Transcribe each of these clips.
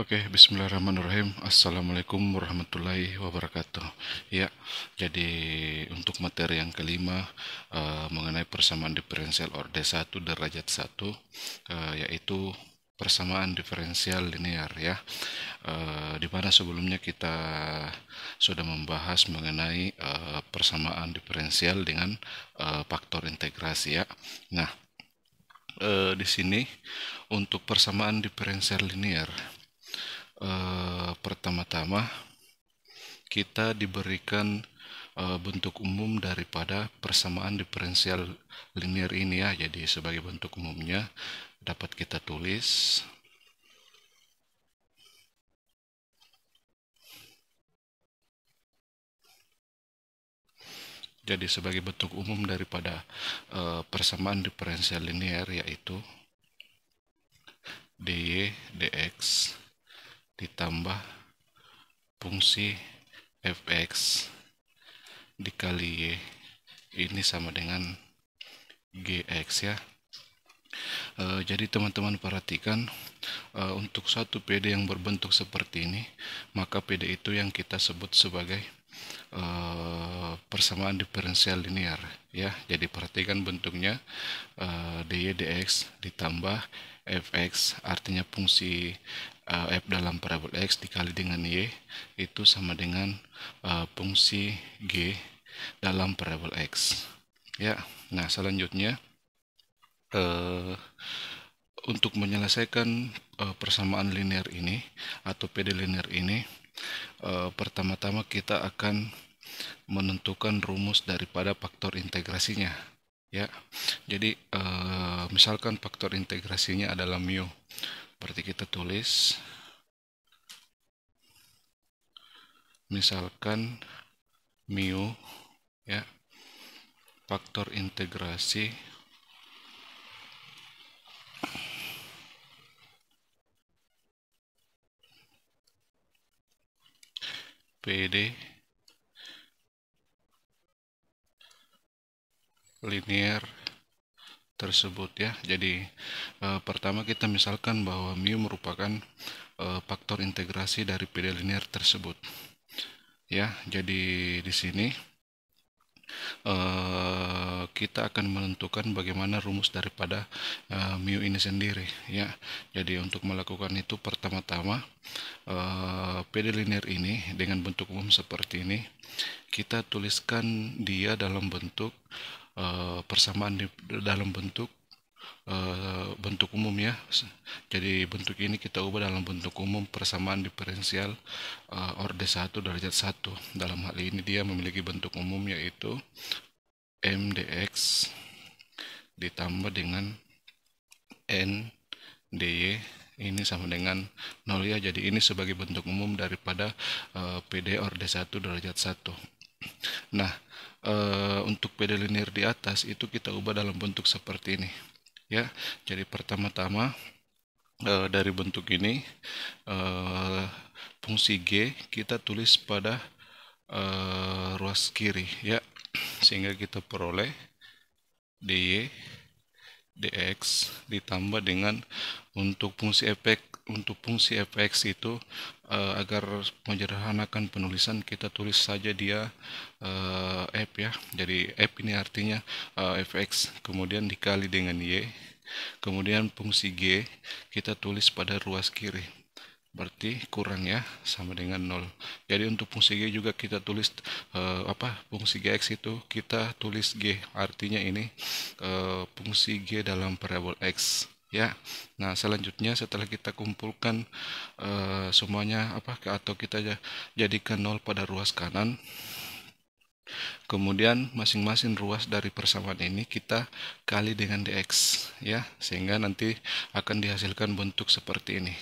Oke, bismillahirrahmanirrahim. Assalamualaikum warahmatullahi wabarakatuh. Ya, jadi untuk materi yang kelima mengenai persamaan diferensial orde 1 derajat 1, yaitu persamaan diferensial linear ya. Di mana sebelumnya kita sudah membahas mengenai persamaan diferensial dengan faktor integrasi ya. Nah, di sini untuk persamaan diferensial linear, pertama-tama kita diberikan bentuk umum daripada persamaan diferensial linear ini ya. Jadi sebagai bentuk umumnya dapat kita tulis sebagai bentuk umum daripada persamaan diferensial linear, yaitu dy dx ditambah fungsi fx dikali y ini sama dengan gx ya. Jadi teman-teman perhatikan, untuk satu PD yang berbentuk seperti ini, maka PD itu yang kita sebut sebagai persamaan diferensial linear ya. Jadi perhatikan bentuknya, dy dx ditambah fx, artinya fungsi f dalam parabol x dikali dengan y itu sama dengan fungsi g dalam parabol x ya. Nah, selanjutnya untuk menyelesaikan persamaan linear ini atau PD linear ini, pertama-tama kita akan menentukan rumus daripada faktor integrasinya ya. Jadi misalkan faktor integrasinya adalah mu, berarti kita tulis misalkan mu ya, faktor integrasi PD linear tersebut ya. Jadi pertama kita misalkan bahwa mu merupakan faktor integrasi dari PD linear tersebut ya. Jadi di sini kita akan menentukan bagaimana rumus daripada mu ini sendiri ya. Jadi untuk melakukan itu, pertama-tama PD linear ini dengan bentuk umum seperti ini kita tuliskan dia dalam bentuk persamaan dalam bentuk umum ya. Jadi bentuk ini kita ubah dalam bentuk umum persamaan diferensial orde 1 derajat 1. Dalam hal ini dia memiliki bentuk umum, yaitu m dx ditambah dengan n dy ini sama dengan 0 ya. Jadi ini sebagai bentuk umum daripada PD orde 1 derajat 1. Nah, untuk PD linear di atas itu kita ubah dalam bentuk seperti ini ya. Jadi pertama-tama dari bentuk ini fungsi g kita tulis pada ruas kiri ya, sehingga kita peroleh dy dx ditambah dengan untuk fungsi fx itu agar menyederhanakan penulisan kita tulis saja dia f ya. Jadi f ini artinya fx kemudian dikali dengan y, kemudian fungsi g kita tulis pada ruas kiri, berarti kurang ya, sama dengan 0. Jadi untuk fungsi g juga kita tulis fungsi gx itu kita tulis g, artinya ini fungsi g dalam parabol x ya. Nah, selanjutnya setelah kita kumpulkan semuanya atau kita jadikan 0 pada ruas kanan, kemudian masing-masing ruas dari persamaan ini kita kali dengan dx ya, sehingga nanti akan dihasilkan bentuk seperti ini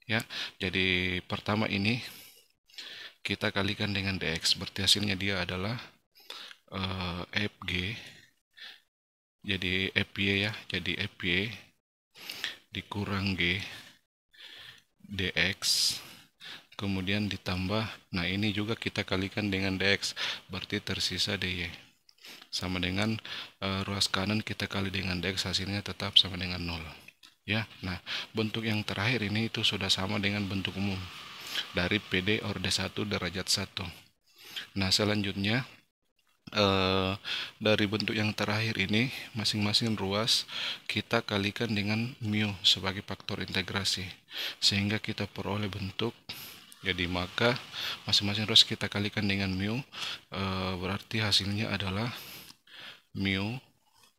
ya. Jadi pertama ini kita kalikan dengan dx, berarti hasilnya dia adalah fg, jadi fy ya, jadi fy dikurang g dx kemudian ditambah, nah ini juga kita kalikan dengan dx, berarti tersisa dy sama dengan ruas kanan kita kali dengan dx, hasilnya tetap sama dengan 0 ya. Nah, bentuk yang terakhir ini itu sudah sama dengan bentuk umum dari PD orde 1 derajat 1. Nah, selanjutnya dari bentuk yang terakhir ini, masing-masing ruas kita kalikan dengan mu sebagai faktor integrasi, sehingga kita peroleh bentuk. Jadi maka masing-masing ruas kita kalikan dengan mu, berarti hasilnya adalah mu.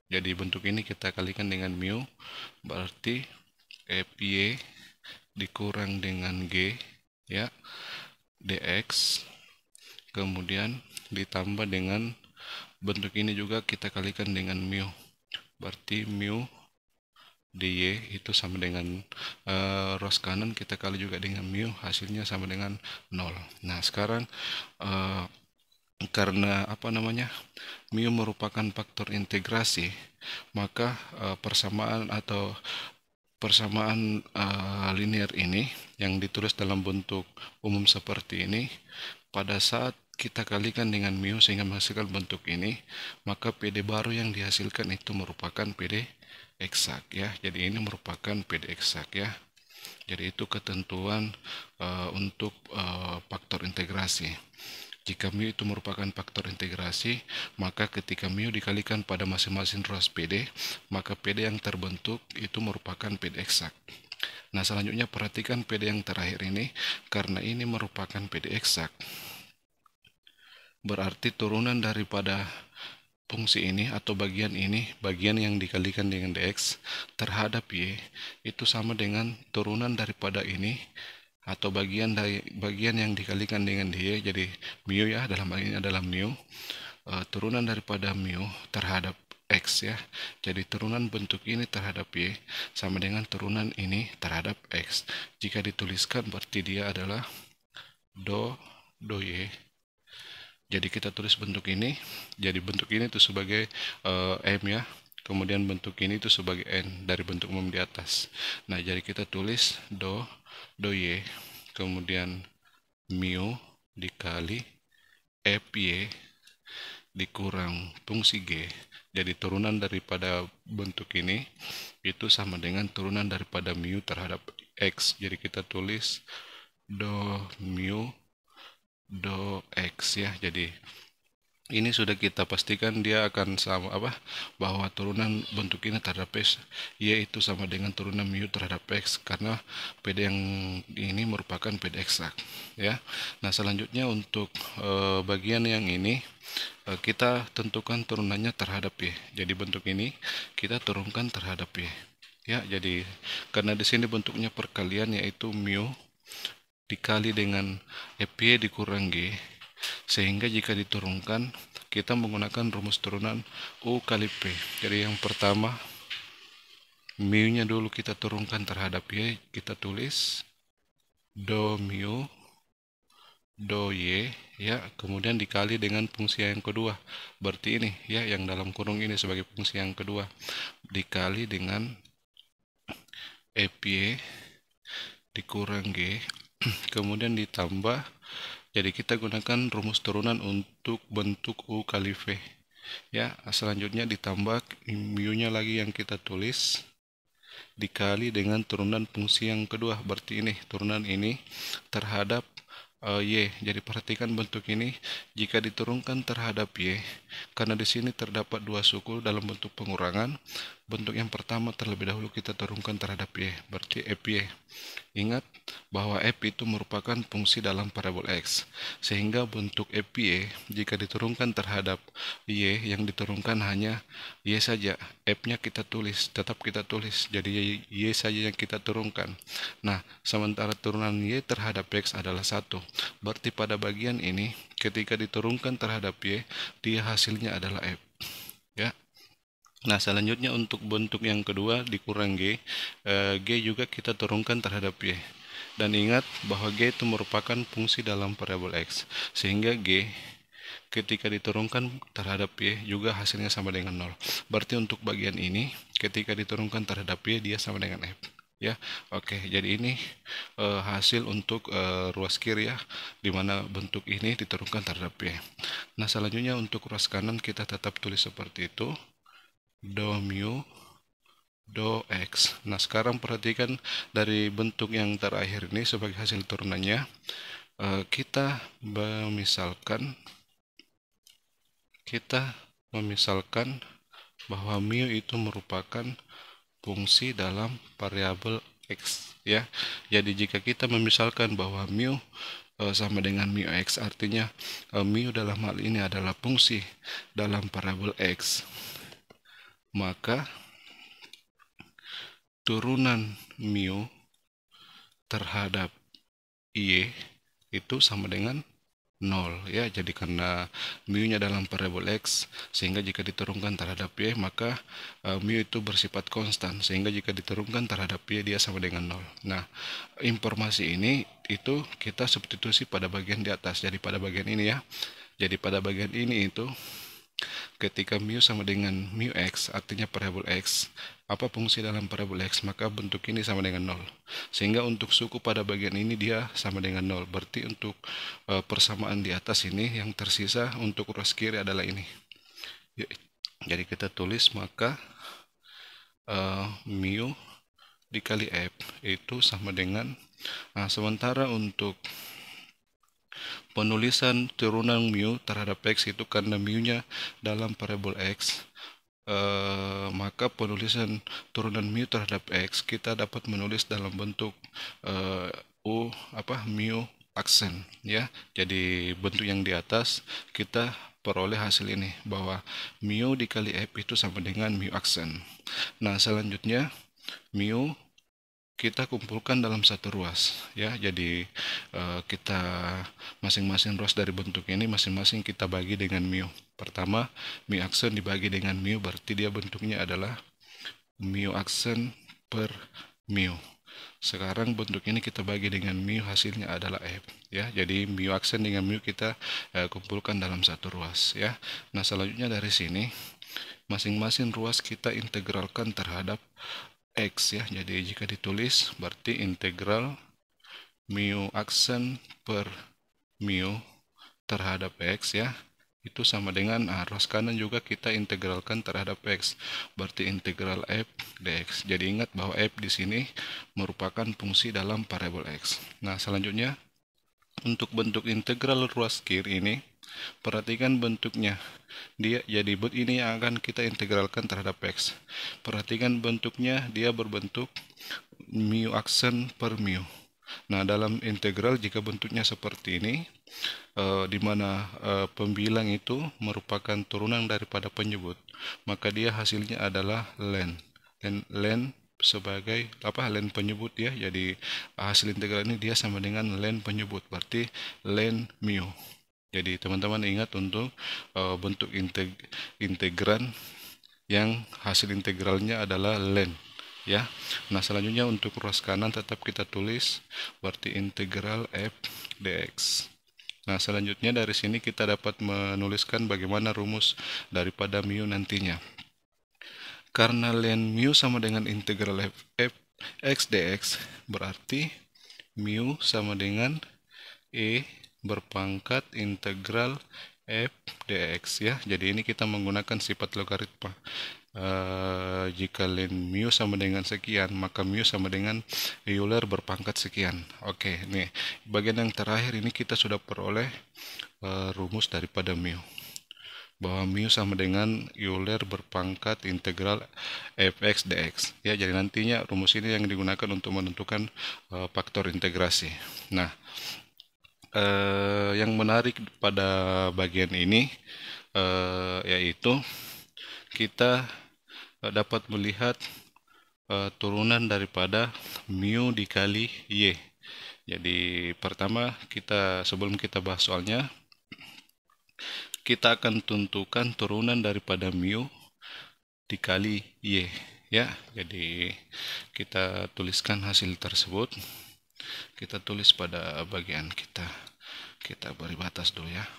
Jadi bentuk ini kita kalikan dengan mu, berarti FY dikurang dengan G, ya, dx, kemudian ditambah dengan bentuk ini juga kita kalikan dengan mu, berarti mu dy itu sama dengan ruas kanan kita kali juga dengan mu, hasilnya sama dengan 0. Nah, sekarang karena mu merupakan faktor integrasi, maka persamaan linear ini yang ditulis dalam bentuk umum seperti ini, pada saat kita kalikan dengan mu sehingga menghasilkan bentuk ini, maka PD baru yang dihasilkan itu merupakan PD eksak, ya. Jadi ini merupakan PD eksak, ya. Jadi itu ketentuan untuk faktor integrasi. Jika mu itu merupakan faktor integrasi, maka ketika mu dikalikan pada masing-masing ruas PD, maka PD yang terbentuk itu merupakan PD eksak. Nah, selanjutnya perhatikan PD yang terakhir ini, karena ini merupakan PD eksak, berarti turunan daripada fungsi ini atau bagian ini, bagian yang dikalikan dengan dx terhadap y, itu sama dengan turunan daripada ini atau bagian yang dikalikan dengan dy. Jadi mu, ya, dalam hal ini adalah mu, turunan daripada mu terhadap x, ya. Jadi turunan bentuk ini terhadap y sama dengan turunan ini terhadap x. Jika dituliskan berarti dia adalah do y. Jadi kita tulis bentuk ini, jadi bentuk ini itu sebagai m, ya. Kemudian bentuk ini itu sebagai n dari bentuk umum di atas. Nah, jadi kita tulis do y, kemudian mu dikali fy dikurang fungsi g. Jadi turunan daripada bentuk ini itu sama dengan turunan daripada mu terhadap x. Jadi kita tulis do mu do x, ya. Jadi ini sudah kita pastikan dia akan sama bahwa turunan bentuk ini terhadap x yaitu sama dengan turunan mu terhadap x, karena PD yang ini merupakan PD eksak, ya. Nah, selanjutnya untuk bagian yang ini kita tentukan turunannya terhadap y. Jadi bentuk ini kita turunkan terhadap y, ya. Jadi karena di sini bentuknya perkalian, yaitu mu dikali dengan fy dikurang g, sehingga jika diturunkan kita menggunakan rumus turunan U kali P. Jadi yang pertama mu nya dulu kita turunkan terhadap y, kita tulis do mu do y, ya, kemudian dikali dengan fungsi yang kedua, berarti ini, ya, yang dalam kurung ini sebagai fungsi yang kedua, dikali dengan fy dikurang g, kemudian ditambah. Jadi kita gunakan rumus turunan untuk bentuk U kali V, ya. Selanjutnya ditambah mu nya lagi yang kita tulis dikali dengan turunan fungsi yang kedua, berarti ini turunan ini terhadap y. Jadi perhatikan bentuk ini jika diturunkan terhadap y, karena di sini terdapat dua suku dalam bentuk pengurangan. Bentuk yang pertama terlebih dahulu kita turunkan terhadap y, berarti fy. Ingat bahwa f itu merupakan fungsi dalam parabol x, sehingga bentuk fy jika diturunkan terhadap y, yang diturunkan hanya y saja. F-nya kita tulis, tetap kita tulis, jadi y saja yang kita turunkan. Nah, sementara turunan y terhadap x adalah 1, berarti pada bagian ini ketika diturunkan terhadap y, dia hasilnya adalah f, ya. Nah, selanjutnya untuk bentuk yang kedua dikurang g, g juga kita turunkan terhadap y. Dan ingat bahwa g itu merupakan fungsi dalam parabol x, sehingga g ketika diturunkan terhadap y juga hasilnya sama dengan 0. Berarti untuk bagian ini ketika diturunkan terhadap y dia sama dengan f, ya. Oke, jadi ini hasil untuk ruas kiri, ya, dimana bentuk ini diturunkan terhadap y. Nah, selanjutnya untuk ruas kanan kita tetap tulis seperti itu, do mu do X. Nah, sekarang perhatikan dari bentuk yang terakhir ini sebagai hasil turunannya. Kita memisalkan bahwa mu itu merupakan fungsi dalam variabel X, ya. Jadi jika kita memisalkan bahwa mu sama dengan mu X, artinya mu dalam hal ini adalah fungsi dalam variabel X, maka turunan mu terhadap Y itu sama dengan 0, ya. Jadi karena mu-nya dalam variabel X, sehingga jika diturunkan terhadap Y, maka mu itu bersifat konstan, sehingga jika diturunkan terhadap Y dia sama dengan 0. Nah, informasi ini itu kita substitusi pada bagian di atas. Jadi pada bagian ini, ya. Jadi pada bagian ini itu ketika mu sama dengan mu X, artinya variabel X, apa fungsi dalam variabel X, maka bentuk ini sama dengan 0. Sehingga untuk suku pada bagian ini dia sama dengan 0. Berarti untuk persamaan di atas ini, yang tersisa untuk ruas kiri adalah ini. Jadi kita tulis, maka mu dikali F itu sama dengan, sementara untuk penulisan turunan mu terhadap X itu karena mu-nya dalam variabel X, maka penulisan turunan mu terhadap X kita dapat menulis dalam bentuk mu aksen, ya. Jadi bentuk yang di atas kita peroleh hasil ini, bahwa mu dikali F itu sama dengan mu aksen. Nah, selanjutnya mu kita kumpulkan dalam satu ruas, ya. Jadi kita masing-masing ruas dari bentuk ini masing-masing kita bagi dengan mu. Pertama, mu aksen dibagi dengan mu, berarti dia bentuknya adalah mu aksen per mu. Sekarang bentuk ini kita bagi dengan mu, hasilnya adalah F, ya. Jadi mu aksen dengan mu kita kumpulkan dalam satu ruas, ya. Nah, selanjutnya dari sini masing-masing ruas kita integralkan terhadap X, ya. Jadi jika ditulis berarti integral mu aksen per mu terhadap X, ya, itu sama dengan ruas kanan juga kita integralkan terhadap X, berarti integral F dx. Jadi ingat bahwa F di sini merupakan fungsi dalam variabel X. Nah, selanjutnya untuk bentuk integral ruas kiri ini, perhatikan bentuknya. Jadi ini yang akan kita integralkan terhadap X. Perhatikan bentuknya, dia berbentuk mu aksen per mu. Nah, dalam integral jika bentuknya seperti ini, di mana pembilang itu merupakan turunan daripada penyebut, maka dia hasilnya adalah len sebagai len penyebut, ya. Jadi hasil integral ini dia sama dengan len penyebut, berarti len mu. Jadi teman-teman ingat untuk bentuk integran yang hasil integralnya adalah len, ya. Nah, selanjutnya untuk ruas kanan tetap kita tulis, berarti integral F dx. Nah, selanjutnya dari sini kita dapat menuliskan bagaimana rumus daripada mu nantinya. Karena len mu sama dengan integral F x dx, berarti mu sama dengan E berpangkat integral F dx, ya. Jadi ini kita menggunakan sifat logaritma. Jika len mu sama dengan sekian, maka mu sama dengan Euler berpangkat sekian. Oke, nih bagian yang terakhir ini kita sudah peroleh rumus daripada mu, bahwa mu sama dengan Euler berpangkat integral fx dx, ya. Jadi nantinya rumus ini yang digunakan untuk menentukan faktor integrasi. Nah, yang menarik pada bagian ini yaitu kita dapat melihat turunan daripada mu dikali y. Jadi pertama, sebelum kita bahas soalnya, kita akan tentukan turunan daripada mu dikali y, ya. Jadi kita tuliskan hasil tersebut. Kita tulis pada bagian kita beri batas dulu, ya.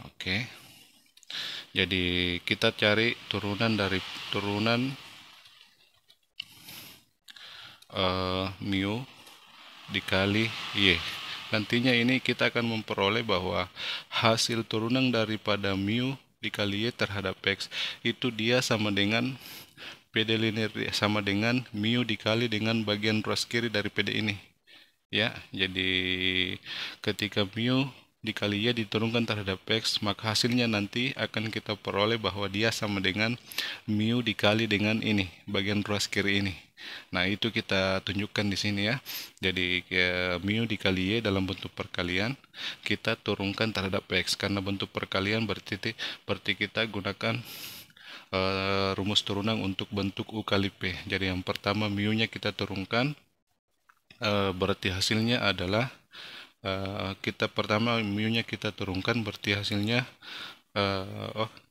Oke. Jadi kita cari turunan mu dikali y. Nantinya ini kita akan memperoleh bahwa hasil turunan daripada mu dikali y terhadap x itu dia sama dengan PD linear sama dengan mu dikali dengan bagian ruas kiri dari PD ini. Ya, jadi ketika mu dikali Y diturunkan terhadap X, maka hasilnya nanti akan kita peroleh bahwa dia sama dengan mu dikali dengan ini, bagian ruas kiri ini. Nah, itu kita tunjukkan di sini ya. Jadi mu dikali Y dalam bentuk perkalian kita turunkan terhadap X, karena bentuk perkalian berarti kita gunakan rumus turunan untuk bentuk U kali P. Jadi yang pertama mu-nya kita turunkan, berarti hasilnya adalah kita pertama mu-nya kita turunkan, berarti hasilnya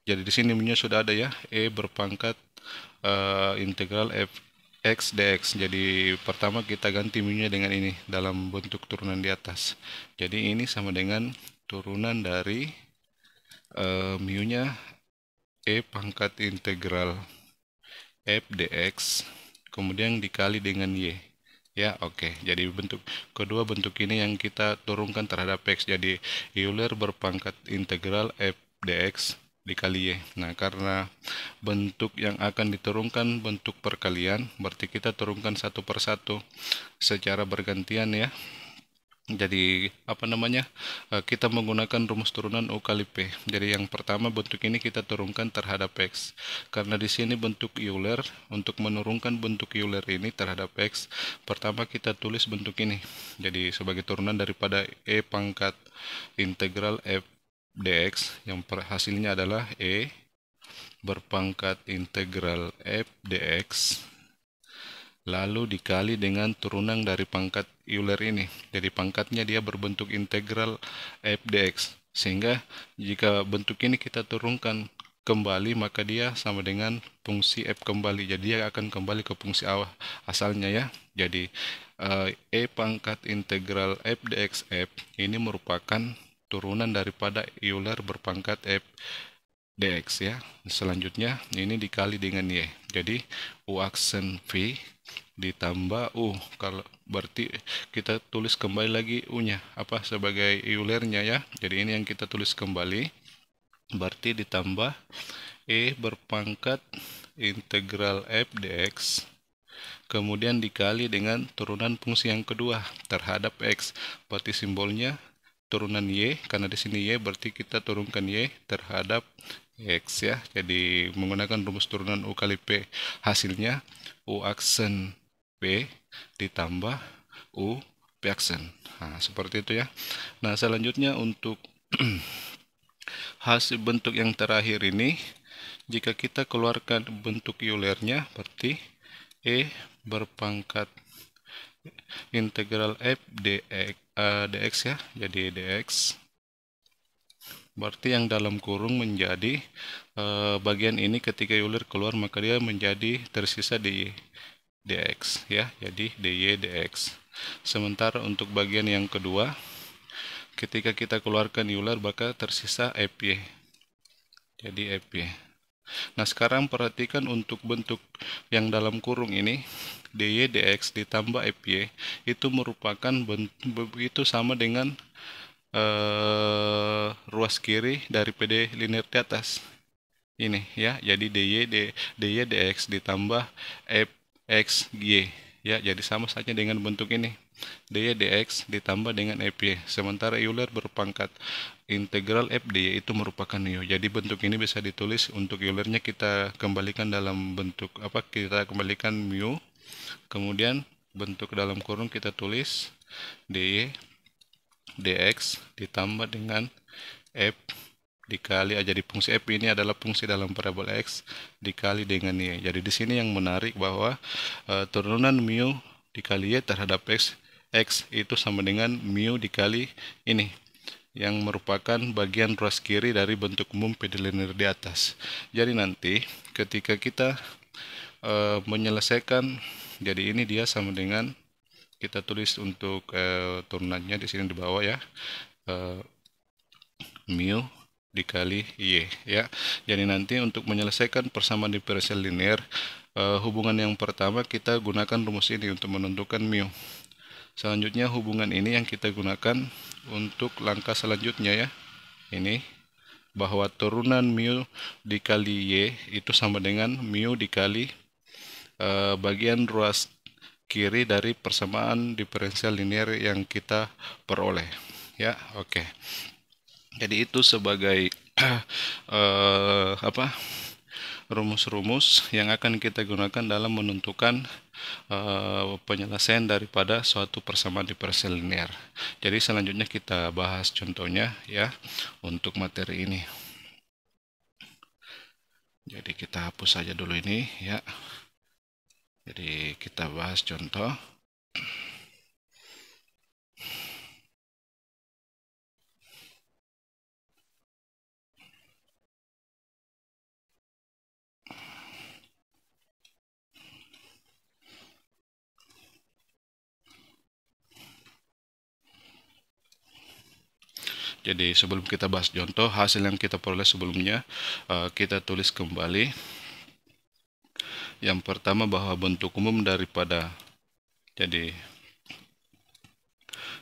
jadi di sini mu-nya sudah ada ya, E berpangkat integral f x dx. Jadi pertama kita ganti mu-nya dengan ini dalam bentuk turunan di atas. Jadi ini sama dengan turunan dari mu-nya E pangkat integral f dx kemudian dikali dengan y. Ya, oke. Jadi kedua bentuk ini yang kita turunkan terhadap X. Jadi Euler berpangkat integral f dx dikali y. Nah, karena bentuk yang akan diturunkan bentuk perkalian, berarti kita turunkan satu persatu secara bergantian ya. Jadi kita menggunakan rumus turunan U kali P. Jadi yang pertama bentuk ini kita turunkan terhadap X. Karena di sini bentuk Euler, untuk menurunkan bentuk Euler ini terhadap X, pertama kita tulis bentuk ini. Jadi sebagai turunan daripada E pangkat integral f dx, yang hasilnya adalah E berpangkat integral f dx lalu dikali dengan turunan dari pangkat Euler ini. Jadi pangkatnya dia berbentuk integral f dx, sehingga jika bentuk ini kita turunkan kembali maka dia sama dengan fungsi f kembali. Jadi dia akan kembali ke fungsi asalnya ya. Jadi E pangkat integral f dx f ini merupakan turunan daripada Euler berpangkat f dx ya. Selanjutnya ini dikali dengan y. Jadi U aksen V ditambah U. Kalau berarti kita tulis kembali lagi U-nya sebagai Eulernya ya. Jadi ini yang kita tulis kembali. Berarti ditambah E berpangkat integral f dx kemudian dikali dengan turunan fungsi yang kedua terhadap X. Berarti simbolnya turunan Y, karena di sini Y berarti kita turunkan Y terhadap X ya. Jadi menggunakan rumus turunan U kali P, hasilnya U aksen P ditambah U P aksen. Nah, seperti itu ya. Nah, selanjutnya untuk hasil bentuk yang terakhir ini, jika kita keluarkan bentuk Eulernya, berarti E berpangkat integral f dx ya. Jadi dx berarti yang dalam kurung menjadi bagian ini ketika Euler keluar maka dia menjadi tersisa di dx ya. Jadi dy dx. Sementara untuk bagian yang kedua, ketika kita keluarkan Euler maka tersisa fy. Jadi fy. Nah, sekarang perhatikan untuk bentuk yang dalam kurung ini, dy dx ditambah fy itu merupakan itu sama dengan ruas kiri dari PD linear di atas ini ya. Jadi dy dx ditambah fxy ya. Jadi sama saja dengan bentuk ini, dy dx ditambah dengan fy. Sementara Euler berpangkat integral f dy itu merupakan mu. Jadi bentuk ini bisa ditulis untuk Eulernya kita kembalikan dalam bentuk kita kembalikan mu. Kemudian bentuk dalam kurung kita tulis dy dx ditambah dengan f dikali jadi fungsi f ini adalah fungsi dalam parabola x dikali dengan y. Jadi di sini yang menarik bahwa turunan mu dikali y terhadap x itu sama dengan mu dikali ini yang merupakan bagian ruas kiri dari bentuk umum PD linear di atas. Jadi nanti ketika kita menyelesaikan, jadi ini dia sama dengan, kita tulis untuk turunannya di sini di bawah ya, mu dikali y ya. Jadi nanti untuk menyelesaikan persamaan diferensial linear, hubungan yang pertama kita gunakan rumus ini untuk menentukan mu. Selanjutnya hubungan ini yang kita gunakan untuk langkah selanjutnya ya. Ini bahwa turunan mu dikali y itu sama dengan mu dikali bagian ruas kiri dari persamaan diferensial linear yang kita peroleh. Ya, oke. Jadi itu sebagai rumus-rumus yang akan kita gunakan dalam menentukan penyelesaian daripada suatu persamaan diferensial linear. Jadi selanjutnya kita bahas contohnya ya untuk materi ini. Jadi kita hapus saja dulu ini ya. Jadi kita bahas contoh. Jadi sebelum kita bahas contoh, hasil yang kita peroleh sebelumnya, kita tulis kembali. Yang pertama bahwa bentuk umum daripada, jadi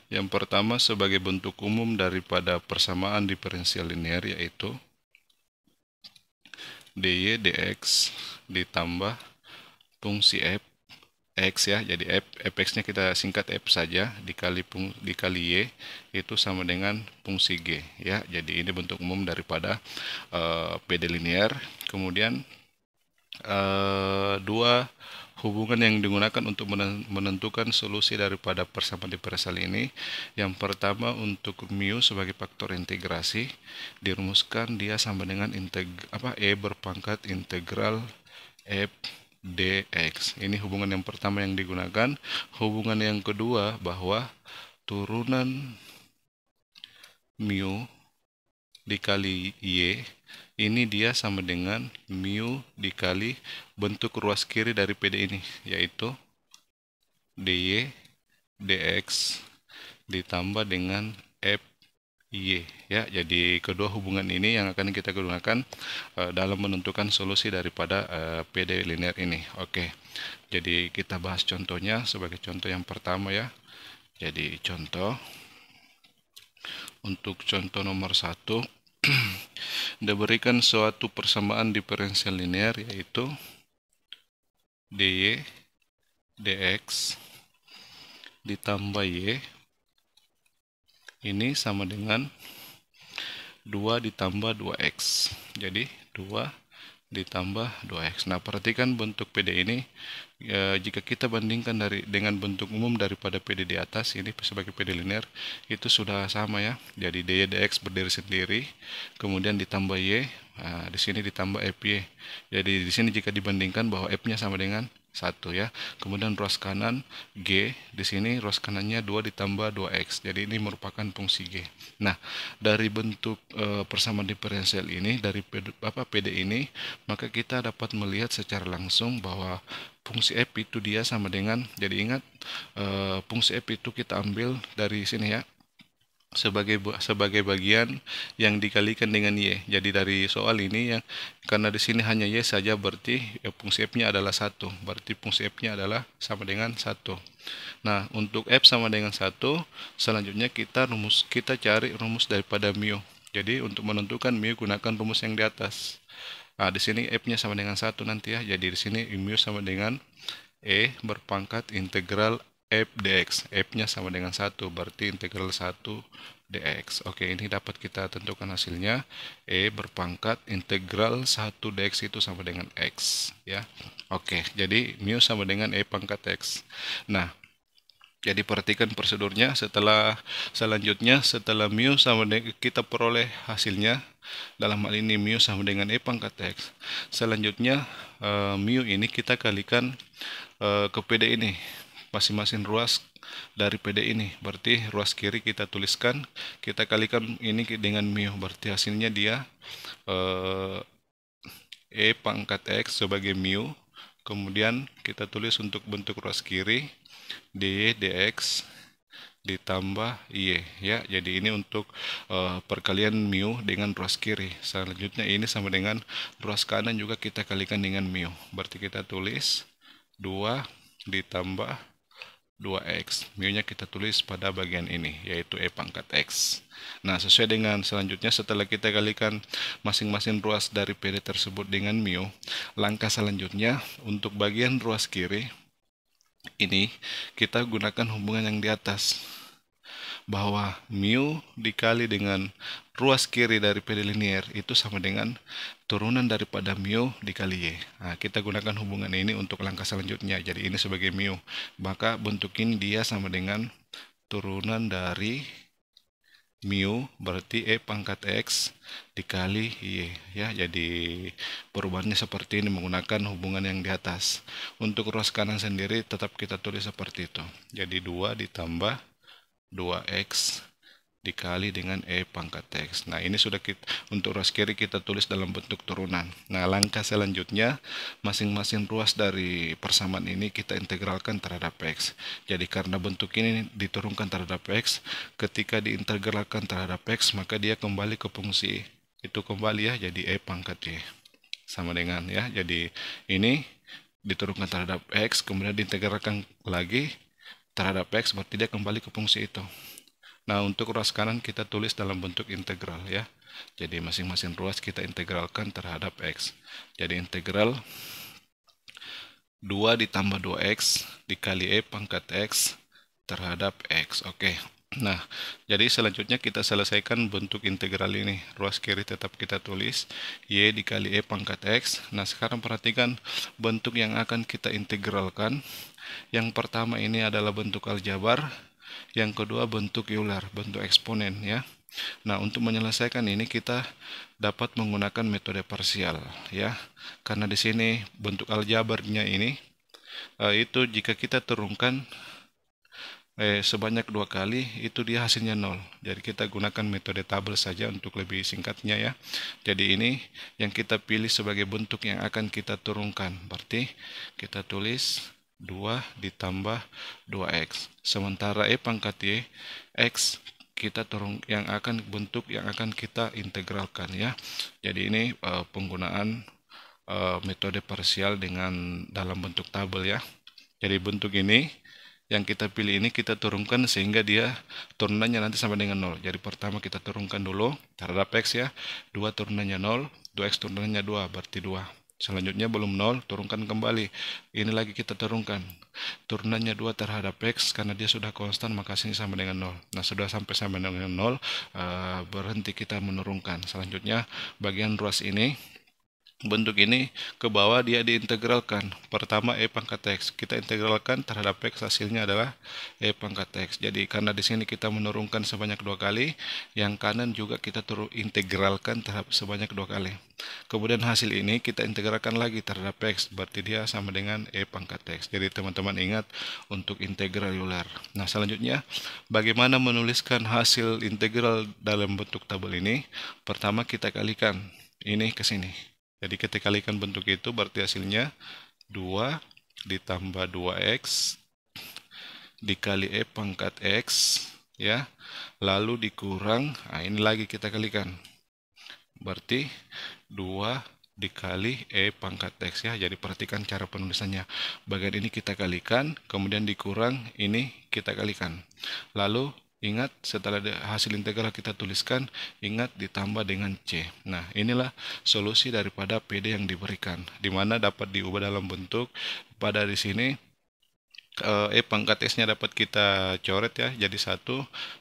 yang pertama sebagai bentuk umum daripada persamaan diferensial linear yaitu dy dx ditambah fungsi f x ya, jadi fx-nya kita singkat f saja dikali y itu sama dengan fungsi g ya. Jadi ini bentuk umum daripada PD linear. Kemudian dua hubungan yang digunakan untuk menentukan solusi daripada persamaan diferensial ini. Yang pertama untuk mu sebagai faktor integrasi dirumuskan dia sama dengan E berpangkat integral f dx. Ini hubungan yang pertama yang digunakan. Hubungan yang kedua bahwa turunan mu dikali y ini dia sama dengan mu dikali bentuk ruas kiri dari PD ini, yaitu dy dx ditambah dengan fy ya. Jadi kedua hubungan ini yang akan kita gunakan dalam menentukan solusi daripada PD linear ini. Oke. Jadi kita bahas contohnya sebagai contoh yang pertama ya. Jadi contoh untuk contoh nomor 1 diberikan suatu persamaan diferensial linear yaitu dy dx ditambah y ini sama dengan 2 ditambah 2x. Jadi 2 ditambah 2x. Nah, perhatikan bentuk PD ini jika kita bandingkan dengan bentuk umum daripada PD di atas ini sebagai PD linear itu sudah sama ya. Jadi dy dx berdiri sendiri, kemudian ditambah y, di sini ditambah fy. Jadi di sini jika dibandingkan bahwa f-nya sama dengan 1 ya. Kemudian ruas kanan G, di sini ruas kanannya 2 ditambah 2x. Jadi ini merupakan fungsi G. Nah, dari bentuk persamaan diferensial ini dari PD ini, maka kita dapat melihat secara langsung bahwa fungsi f itu dia sama dengan, jadi ingat fungsi f itu kita ambil dari sini ya, sebagai bagian yang dikalikan dengan y. Jadi dari soal ini yang karena di sini hanya y saja, berarti fungsi f-nya adalah 1. Berarti fungsi f-nya adalah sama dengan 1. Nah, untuk f sama dengan 1, selanjutnya kita cari rumus daripada mu. Jadi untuk menentukan mu gunakan rumus yang di atas. Nah, di sini f-nya sama dengan 1 nanti ya. Jadi di sini mu sama dengan E berpangkat integral f dx. F-nya sama dengan 1, berarti integral 1 dx. Oke, ini dapat kita tentukan hasilnya. E berpangkat integral 1 dx itu sama dengan x ya. Oke, jadi mu sama dengan E pangkat x. Nah, jadi perhatikan prosedurnya. Selanjutnya setelah mu sama dengan, kita peroleh hasilnya dalam hal ini mu sama dengan E pangkat x. Selanjutnya mu ini kita kalikan ke PD ini, masing-masing ruas dari PD ini. Berarti ruas kiri kita tuliskan, kita kalikan ini dengan mu, berarti hasilnya dia E pangkat x sebagai mu. Kemudian kita tulis untuk bentuk ruas kiri dy dx ditambah y ya. Jadi ini untuk perkalian mu dengan ruas kiri. Selanjutnya ini sama dengan ruas kanan juga kita kalikan dengan mu. Berarti kita tulis 2 ditambah 2x. Mu-nya kita tulis pada bagian ini, yaitu E pangkat X. Nah, sesuai dengan selanjutnya, setelah kita kalikan masing-masing ruas dari PD tersebut dengan mu, langkah selanjutnya untuk bagian ruas kiri, ini kita gunakan hubungan yang di atas, bahwa mu dikali dengan ruas kiri dari PD linier itu sama dengan turunan daripada mu dikali y. Nah, kita gunakan hubungan ini untuk langkah selanjutnya. Jadi ini sebagai mu, maka bentuk ini dia sama dengan turunan dari mu berarti E pangkat X dikali Y ya. Jadi perubahannya seperti ini menggunakan hubungan yang di atas. Untuk ruas kanan sendiri tetap kita tulis seperti itu. Jadi 2 ditambah 2x dikali dengan E pangkat X. Nah, ini sudah untuk ruas kiri kita tulis dalam bentuk turunan. Nah, langkah selanjutnya, masing-masing ruas dari persamaan ini kita integralkan terhadap X. Jadi, karena bentuk ini diturunkan terhadap X, ketika diintegralkan terhadap X, maka dia kembali ke fungsi itu kembali ya, jadi E pangkat Y. Sama dengan ya, jadi ini diturunkan terhadap X, kemudian diintegralkan lagi terhadap X, berarti dia kembali ke fungsi itu. Nah, untuk ruas kanan kita tulis dalam bentuk integral ya. Jadi masing-masing ruas kita integralkan terhadap X. Jadi integral 2 ditambah 2x dikali E pangkat X terhadap X. Oke. Nah, jadi selanjutnya kita selesaikan bentuk integral ini. Ruas kiri tetap kita tulis Y dikali E pangkat X. Nah, sekarang perhatikan bentuk yang akan kita integralkan. Yang pertama ini adalah bentuk aljabar, yang kedua bentuk Euler, bentuk eksponen ya. Nah, untuk menyelesaikan ini kita dapat menggunakan metode parsial ya. Karena di sini bentuk aljabarnya ini itu jika kita turunkan sebanyak 2 kali itu dia hasilnya 0. Jadi kita gunakan metode tabel saja untuk lebih singkatnya ya. Jadi ini yang kita pilih sebagai bentuk yang akan kita turunkan. Berarti kita tulis 2 ditambah 2x. Sementara E pangkat Y, X kita turun yang akan bentuk yang akan kita integralkan ya. Jadi ini penggunaan metode parsial dengan dalam bentuk tabel ya. Jadi bentuk ini yang kita pilih ini kita turunkan sehingga dia turunannya nanti sama dengan 0. Jadi pertama kita turunkan dulu terhadap X ya. 2 turunannya 0, 2x turunannya 2, berarti 2. Selanjutnya belum 0, turunkan kembali. Ini lagi kita turunkan. Turunannya 2 terhadap X, karena dia sudah konstan, maka sini sama dengan 0. Nah, sudah sampai sama dengan 0, berhenti kita menurunkan. Selanjutnya, bagian ruas ini, bentuk ini ke bawah dia diintegralkan. Pertama E pangkat X. Kita integralkan terhadap X, hasilnya adalah E pangkat X. Jadi karena di sini kita menurunkan sebanyak 2 kali, yang kanan juga kita integralkan terhadap sebanyak 2 kali. Kemudian hasil ini kita integralkan lagi terhadap X, berarti dia sama dengan E pangkat X. Jadi teman-teman ingat untuk integral Euler. Nah, selanjutnya bagaimana menuliskan hasil integral dalam bentuk tabel ini? Pertama kita kalikan ini ke sini. Jadi kita kalikan bentuk itu berarti hasilnya 2 ditambah 2x dikali E pangkat X ya. Lalu dikurang, nah ini lagi kita kalikan. Berarti 2 dikali E pangkat X ya. Jadi perhatikan cara penulisannya. Bagian ini kita kalikan, kemudian dikurang, ini kita kalikan. Lalu ingat setelah hasil integral kita tuliskan, ingat ditambah dengan C. Nah, inilah solusi daripada PD yang diberikan, di mana dapat diubah dalam bentuk pada di sini E pangkat X-nya dapat kita coret ya, jadi 1.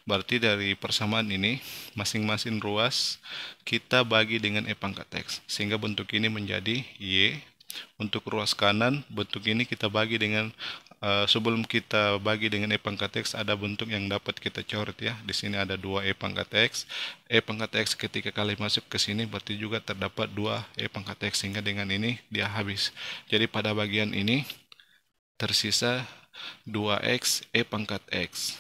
Berarti dari persamaan ini masing-masing ruas kita bagi dengan E pangkat X, sehingga bentuk ini menjadi Y. Untuk ruas kanan bentuk ini kita bagi dengan sebelum kita bagi dengan E pangkat X, ada bentuk yang dapat kita coret ya. Di sini ada 2 E pangkat X. E pangkat X ketika kali masuk ke sini berarti juga terdapat 2 E pangkat X, sehingga dengan ini dia habis. Jadi pada bagian ini tersisa 2x E pangkat X.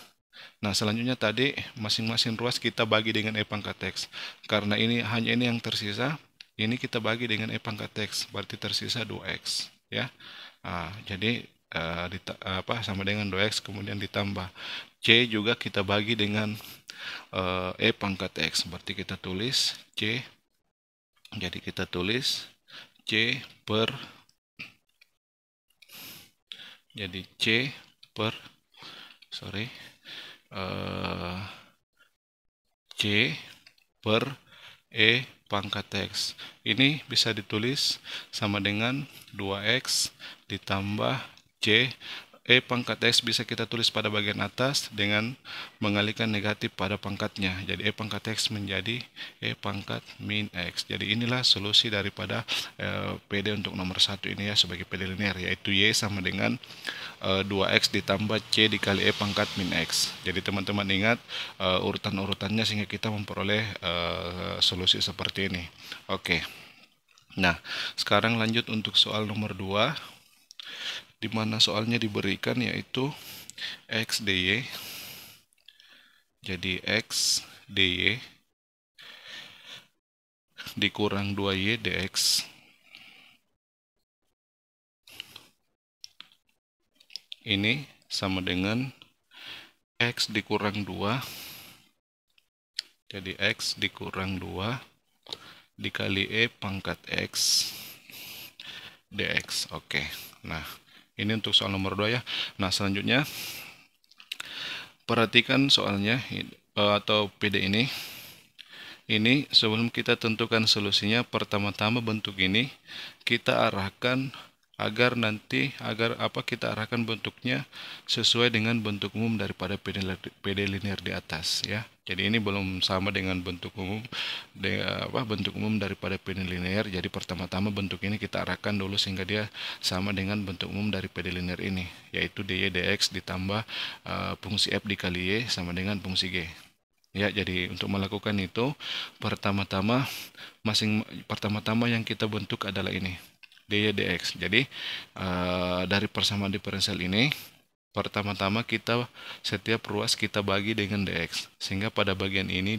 Nah, selanjutnya tadi masing-masing ruas kita bagi dengan E pangkat X. Karena ini hanya ini yang tersisa, ini kita bagi dengan E pangkat X, berarti tersisa 2x ya. Jadi sama dengan 2x, kemudian ditambah C juga kita bagi dengan E pangkat X, berarti kita tulis C. Jadi kita tulis C per, jadi C per C per E pangkat X. Ini bisa ditulis sama dengan 2X ditambah C. E pangkat X bisa kita tulis pada bagian atas dengan mengalihkan negatif pada pangkatnya. Jadi E pangkat X menjadi E pangkat min X. Jadi inilah solusi daripada PD untuk nomor 1 ini ya, sebagai PD linear, yaitu Y sama dengan 2X ditambah C dikali E pangkat min X. Jadi teman-teman ingat urutan-urutannya sehingga kita memperoleh solusi seperti ini. Oke. Nah, sekarang lanjut untuk soal nomor 2, di mana soalnya diberikan yaitu X dy. Jadi X dy dikurang 2Y dx. Ini sama dengan X dikurang 2. Jadi X dikurang 2 dikali E pangkat X dx. Oke. Nah, ini untuk soal nomor 2 ya. Nah, selanjutnya perhatikan soalnya atau PD ini. Ini sebelum kita tentukan solusinya, pertama-tama bentuk ini kita arahkan agar kita arahkan bentuknya sesuai dengan bentuk umum daripada PD linear di atas ya. Jadi ini belum sama dengan bentuk umum daripada PD linear. Jadi pertama-tama bentuk ini kita arahkan dulu sehingga dia sama dengan bentuk umum dari PD linear ini, yaitu dy dx ditambah fungsi f dikali y sama dengan fungsi g. Ya, jadi untuk melakukan itu pertama-tama yang kita bentuk adalah ini, dy dx. Jadi dari persamaan diferensial ini pertama-tama kita setiap ruas kita bagi dengan dx, sehingga pada bagian ini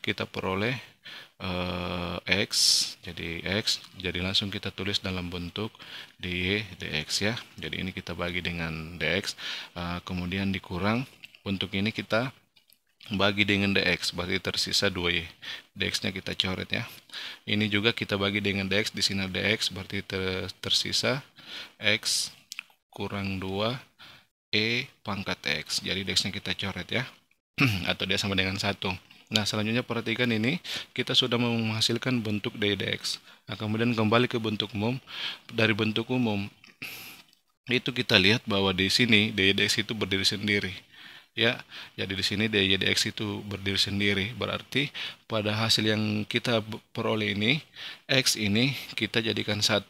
kita peroleh x. Jadi langsung kita tulis dalam bentuk dy dx ya. Jadi ini kita bagi dengan dx, kemudian dikurang bentuk ini kita bagi dengan dx, berarti tersisa 2y. Dx-nya kita coret ya. Ini juga kita bagi dengan dx, di sini dx, berarti tersisa x kurang 2 e pangkat x. Jadi dx-nya kita coret ya. Atau dia sama dengan 1. Nah, selanjutnya perhatikan ini, kita sudah menghasilkan bentuk dy dx. Nah, kemudian kembali ke bentuk umum. Dari bentuk umum itu kita lihat bahwa di sini dy dx itu berdiri sendiri. Ya, jadi di sini dy dx itu berdiri sendiri, berarti pada hasil yang kita peroleh ini, x ini kita jadikan 1,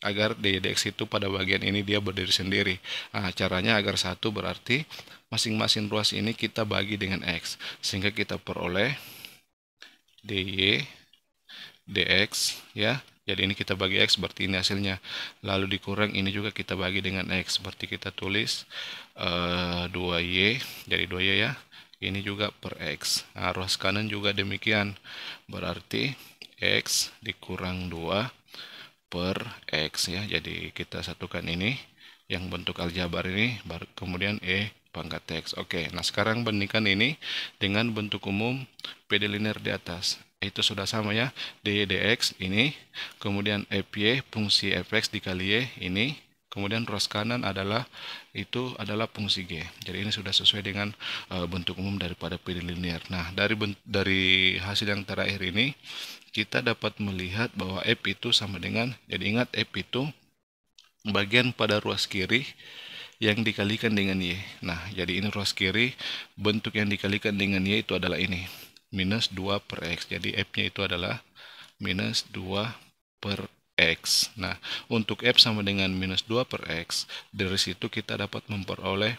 agar dy dx itu pada bagian ini dia berdiri sendiri. Nah, caranya agar 1 berarti masing-masing ruas ini kita bagi dengan x, sehingga kita peroleh dy dx ya. Jadi ini kita bagi x, berarti ini hasilnya. Lalu dikurang ini juga kita bagi dengan x, berarti kita tulis 2y, jadi 2y ya. Ini juga per x. Nah, ruas kanan juga demikian, berarti x dikurang 2 per x ya. Jadi kita satukan ini, yang bentuk aljabar ini, kemudian e pangkat x. Oke, nah sekarang bandingkan ini dengan bentuk umum PD linear di atas. Itu sudah sama ya, dy dx ini, kemudian fy fungsi fx dikali y ini, kemudian ruas kanan adalah fungsi g. Jadi ini sudah sesuai dengan bentuk umum daripada PD linear. Nah, dari hasil yang terakhir ini kita dapat melihat bahwa f itu sama dengan, jadi ingat f itu bagian pada ruas kiri yang dikalikan dengan y. Nah, jadi ini ruas kiri, bentuk yang dikalikan dengan y itu adalah ini, minus 2 per x. Jadi f-nya itu adalah minus 2 per x. Nah, untuk f sama dengan minus 2 per x, dari situ kita dapat memperoleh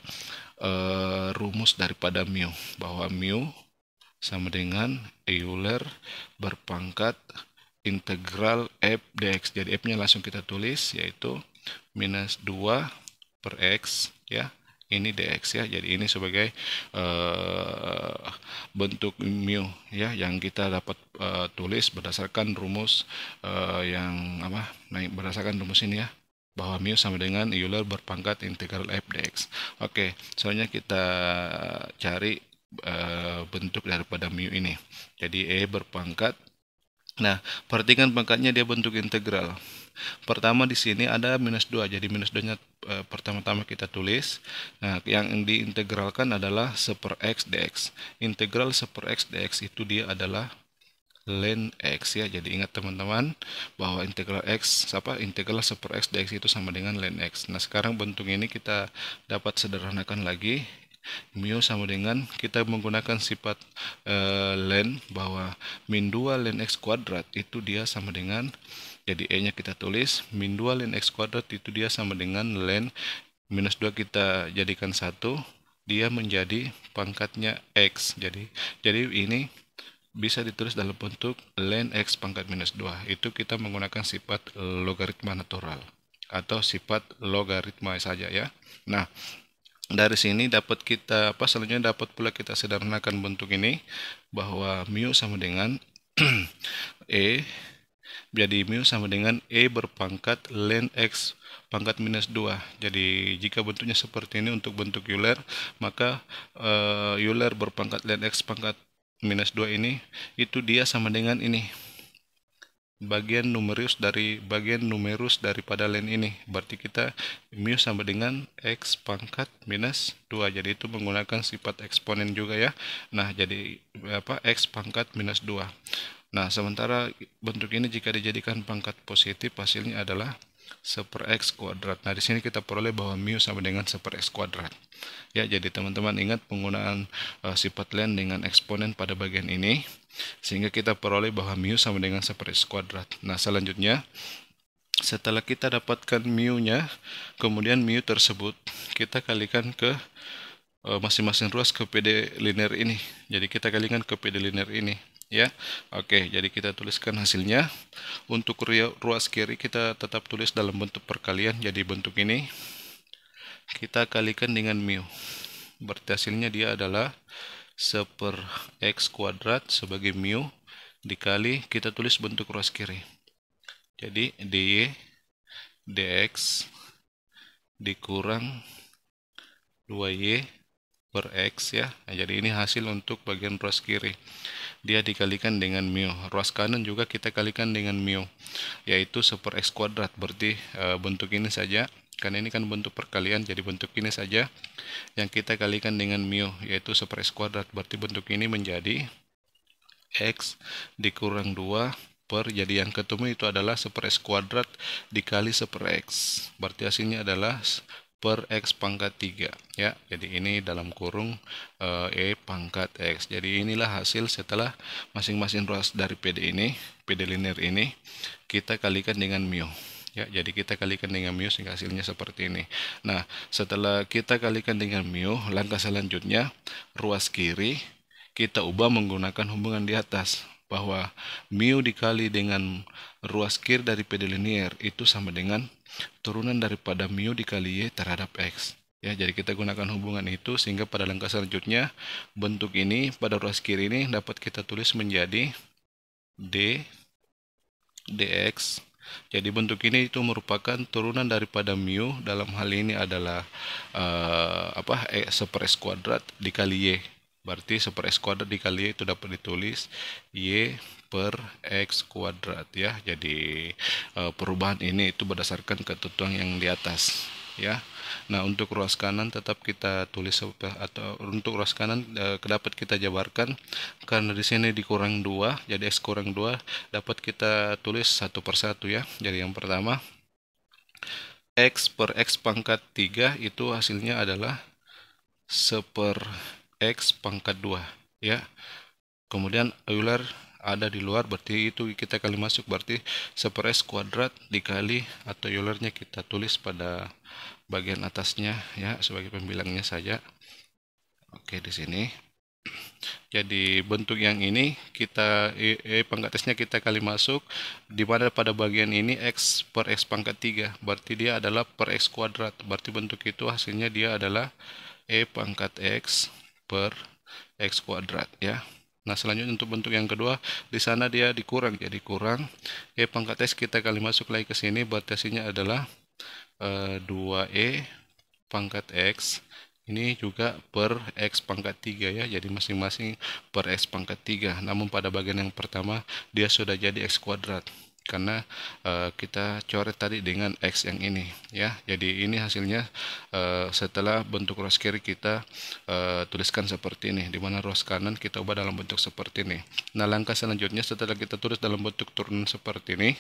rumus daripada mu, bahwa mu sama dengan Euler berpangkat integral f dx. Jadi f-nya langsung kita tulis, yaitu minus 2 per x ya. Ini dx ya. Jadi ini sebagai bentuk mu ya, yang kita dapat tulis berdasarkan rumus berdasarkan rumus ini ya, bahwa mu sama dengan Euler berpangkat integral f dx. Oke, soalnya kita cari bentuk daripada mu ini. Jadi e berpangkat, nah perhatikan pangkatnya dia bentuk integral. pertama di sini ada minus 2, jadi minus 2-nya pertama-tama kita tulis. Nah, yang diintegralkan adalah 1 per X dx. Integral 1 per X dx itu dia adalah ln X ya. Jadi ingat teman-teman bahwa integral integral 1 per X dx itu sama dengan ln X. Nah, sekarang bentuk ini kita dapat sederhanakan lagi. Mu sama dengan, kita menggunakan sifat ln, bahwa min 2 ln X kuadrat itu dia sama dengan, jadi E nya kita tulis min 2 ln X kuadrat itu dia sama dengan ln minus 2 kita jadikan 1, dia menjadi pangkatnya X. Jadi ini bisa ditulis dalam bentuk ln X pangkat minus 2. Itu kita menggunakan sifat logaritma natural atau sifat logaritma saja ya. Nah, dari sini dapat kita selanjutnya dapat pula kita sederhanakan bentuk ini, bahwa mu sama dengan E. Jadi mu sama dengan E berpangkat ln X pangkat minus 2. Jadi jika bentuknya seperti ini untuk bentuk Euler, maka Euler berpangkat ln X pangkat minus 2 ini, itu dia sama dengan ini, bagian numerus daripada ln ini. Berarti kita mu sama dengan X pangkat minus 2. Jadi itu menggunakan sifat eksponen juga ya. Nah, jadi X pangkat minus 2. Nah, sementara bentuk ini jika dijadikan pangkat positif, hasilnya adalah 1 per X kuadrat. Nah, di sini kita peroleh bahwa mu sama dengan 1 per X kuadrat. Ya, jadi teman-teman ingat penggunaan sifat ln dengan eksponen pada bagian ini, sehingga kita peroleh bahwa mu sama dengan 1 per X kuadrat. Nah, selanjutnya setelah kita dapatkan mu-nya, kemudian mu tersebut kita kalikan ke masing-masing ruas ke PD linear ini. Jadi kita kalikan ke PD linear ini ya. Oke, jadi kita tuliskan hasilnya. Untuk ruas kiri kita tetap tulis dalam bentuk perkalian. Jadi bentuk ini kita kalikan dengan mu. Berarti hasilnya dia adalah 1 per X kuadrat sebagai mu dikali, kita tulis bentuk ruas kiri. Jadi dy dx dikurang 2y per X ya. Nah, jadi ini hasil untuk bagian ruas kiri. Dia dikalikan dengan mu. Ruas kanan juga kita kalikan dengan mu, yaitu 1 per X kuadrat. Berarti bentuk ini saja, karena ini kan bentuk perkalian, jadi bentuk ini saja yang kita kalikan dengan mu, yaitu 1 per X kuadrat. Berarti bentuk ini menjadi X dikurang 2 per, jadi yang ketemu itu adalah 1 per X kuadrat dikali 1 per X. Berarti hasilnya adalah per X pangkat 3 ya. Jadi ini dalam kurung E pangkat X. Jadi inilah hasil setelah masing-masing ruas dari PD linear ini kita kalikan dengan mu ya. Jadi kita kalikan dengan mu sehingga hasilnya seperti ini. Nah, setelah kita kalikan dengan mu, langkah selanjutnya ruas kiri kita ubah menggunakan hubungan di atas, bahwa mu dikali dengan ruas kiri dari PD linear itu sama dengan turunan daripada mu dikali y terhadap X ya. Jadi kita gunakan hubungan itu, sehingga pada langkah selanjutnya bentuk ini pada ruas kiri ini dapat kita tulis menjadi d dx. Jadi bentuk ini itu merupakan turunan daripada mu, dalam hal ini adalah 1 per X kuadrat dikali y. Berarti 1 per X kuadrat dikali y itu dapat ditulis y per X kuadrat ya. Jadi perubahan ini itu berdasarkan ketentuan yang di atas ya. Nah, untuk ruas kanan tetap kita tulis, atau untuk ruas kanan dapat kita jabarkan karena di sini dikurang 2, jadi X kurang 2 dapat kita tulis 1 per 1 ya. Jadi yang pertama X per X pangkat 3 itu hasilnya adalah 1 per X pangkat 2 ya. Kemudian Euler ada di luar, berarti itu kita kali masuk, berarti 1 per X kuadrat dikali, atau Eulernya kita tulis pada bagian atasnya ya sebagai pembilangnya saja. Oke, di sini. Jadi bentuk yang ini kita pangkat X-nya kita kali masuk, di mana pada bagian ini X per X pangkat 3, berarti dia adalah per X kuadrat. Berarti bentuk itu hasilnya dia adalah E pangkat X per X kuadrat ya. Nah, selanjutnya untuk bentuk yang kedua, di sana dia dikurang, jadi kurang E pangkat X kita kali masuk lagi ke sini, berarti hasilnya adalah 2E pangkat X ini juga per X pangkat 3 ya. Jadi masing-masing per X pangkat 3, namun pada bagian yang pertama dia sudah jadi X kuadrat karena kita coret tadi dengan X yang ini ya. Jadi ini hasilnya setelah bentuk ruas kiri kita tuliskan seperti ini, dimana ruas kanan kita ubah dalam bentuk seperti ini. Nah, langkah selanjutnya setelah kita tulis dalam bentuk turunan seperti ini,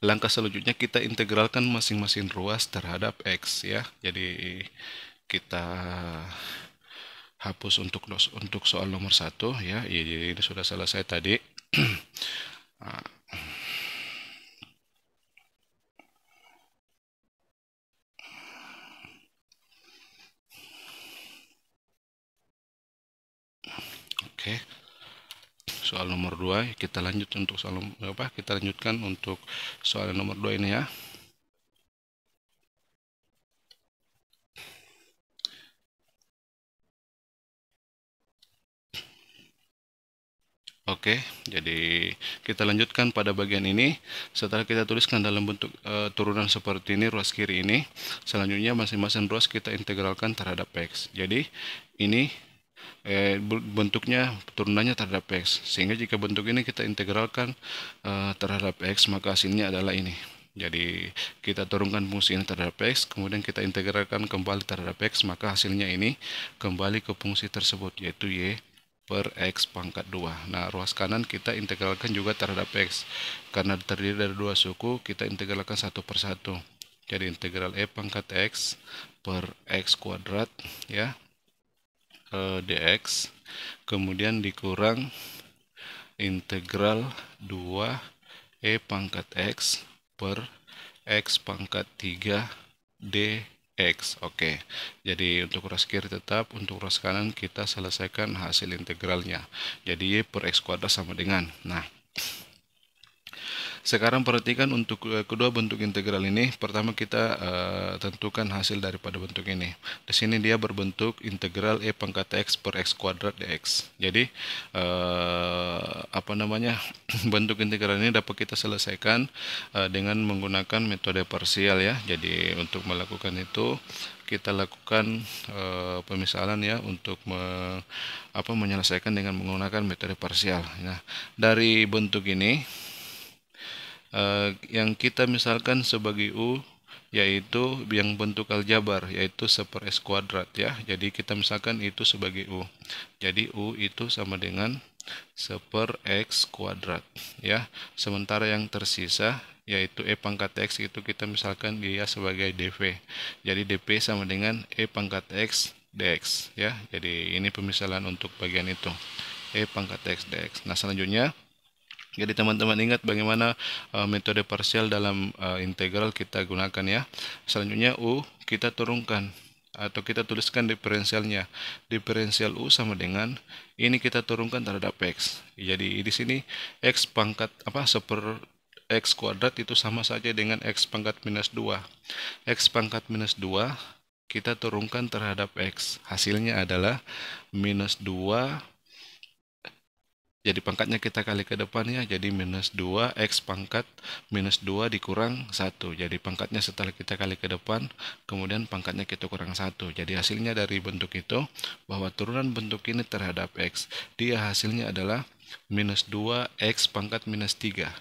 langkah selanjutnya kita integralkan masing-masing ruas terhadap X ya. Jadi kita hapus untuk soal nomor 1 ya. Jadi ini sudah selesai tadi. Oke. Soal nomor 2 kita lanjut untuk soal kita lanjutkan untuk soal nomor 2 ini ya. Oke, jadi kita lanjutkan pada bagian ini. Setelah kita tuliskan dalam bentuk turunan seperti ini, ruas kiri ini, selanjutnya masing-masing ruas kita integralkan terhadap X. Jadi ini bentuknya turunannya terhadap X, sehingga jika bentuk ini kita integralkan terhadap X, maka hasilnya adalah ini. Jadi kita turunkan fungsi ini terhadap X, kemudian kita integralkan kembali terhadap X, maka hasilnya ini kembali ke fungsi tersebut, yaitu Y per X pangkat 2. Nah, ruas kanan kita integralkan juga terhadap X. Karena terdiri dari dua suku, kita integralkan satu per satu. Jadi integral E pangkat X per X kuadrat ya, dx, kemudian dikurang integral 2 E pangkat X per X pangkat 3 dx. Oke, jadi untuk ruas kiri tetap, untuk ruas kanan kita selesaikan hasil integralnya. Jadi Y per X kuadrat sama dengan, nah, sekarang perhatikan untuk kedua bentuk integral ini. Pertama kita tentukan hasil daripada bentuk ini. Di sini dia berbentuk integral E pangkat X per X kuadrat dx. Jadi bentuk integral ini dapat kita selesaikan dengan menggunakan metode parsial ya. Jadi untuk melakukan itu kita lakukan pemisalan ya, untuk menyelesaikan dengan menggunakan metode parsial. Nah, dari bentuk ini yang kita misalkan sebagai U, yaitu yang bentuk aljabar, yaitu 1/S kuadrat ya. Jadi kita misalkan itu sebagai U. Jadi U itu sama dengan 1/X kuadrat ya. Sementara yang tersisa yaitu E pangkat X itu kita misalkan dia sebagai dV. Jadi dP sama dengan E pangkat X dx ya. Jadi ini pemisalan untuk bagian itu, E pangkat X dx. Nah, selanjutnya, jadi teman-teman ingat bagaimana metode parsial dalam integral kita gunakan ya. Selanjutnya U kita turunkan atau kita tuliskan diferensialnya. Diferensial U sama dengan ini kita turunkan terhadap X. Jadi di sini X pangkat 1/X kuadrat itu sama saja dengan X pangkat minus 2. X pangkat minus 2 kita turunkan terhadap X. Hasilnya adalah minus 2. Jadi pangkatnya kita kali ke depannya, jadi minus 2 X pangkat minus 2 dikurang 1. Jadi pangkatnya setelah kita kali ke depan, kemudian pangkatnya kita kurang 1. Jadi hasilnya dari bentuk itu, bahwa turunan bentuk ini terhadap X, dia hasilnya adalah minus 2 X pangkat minus 3.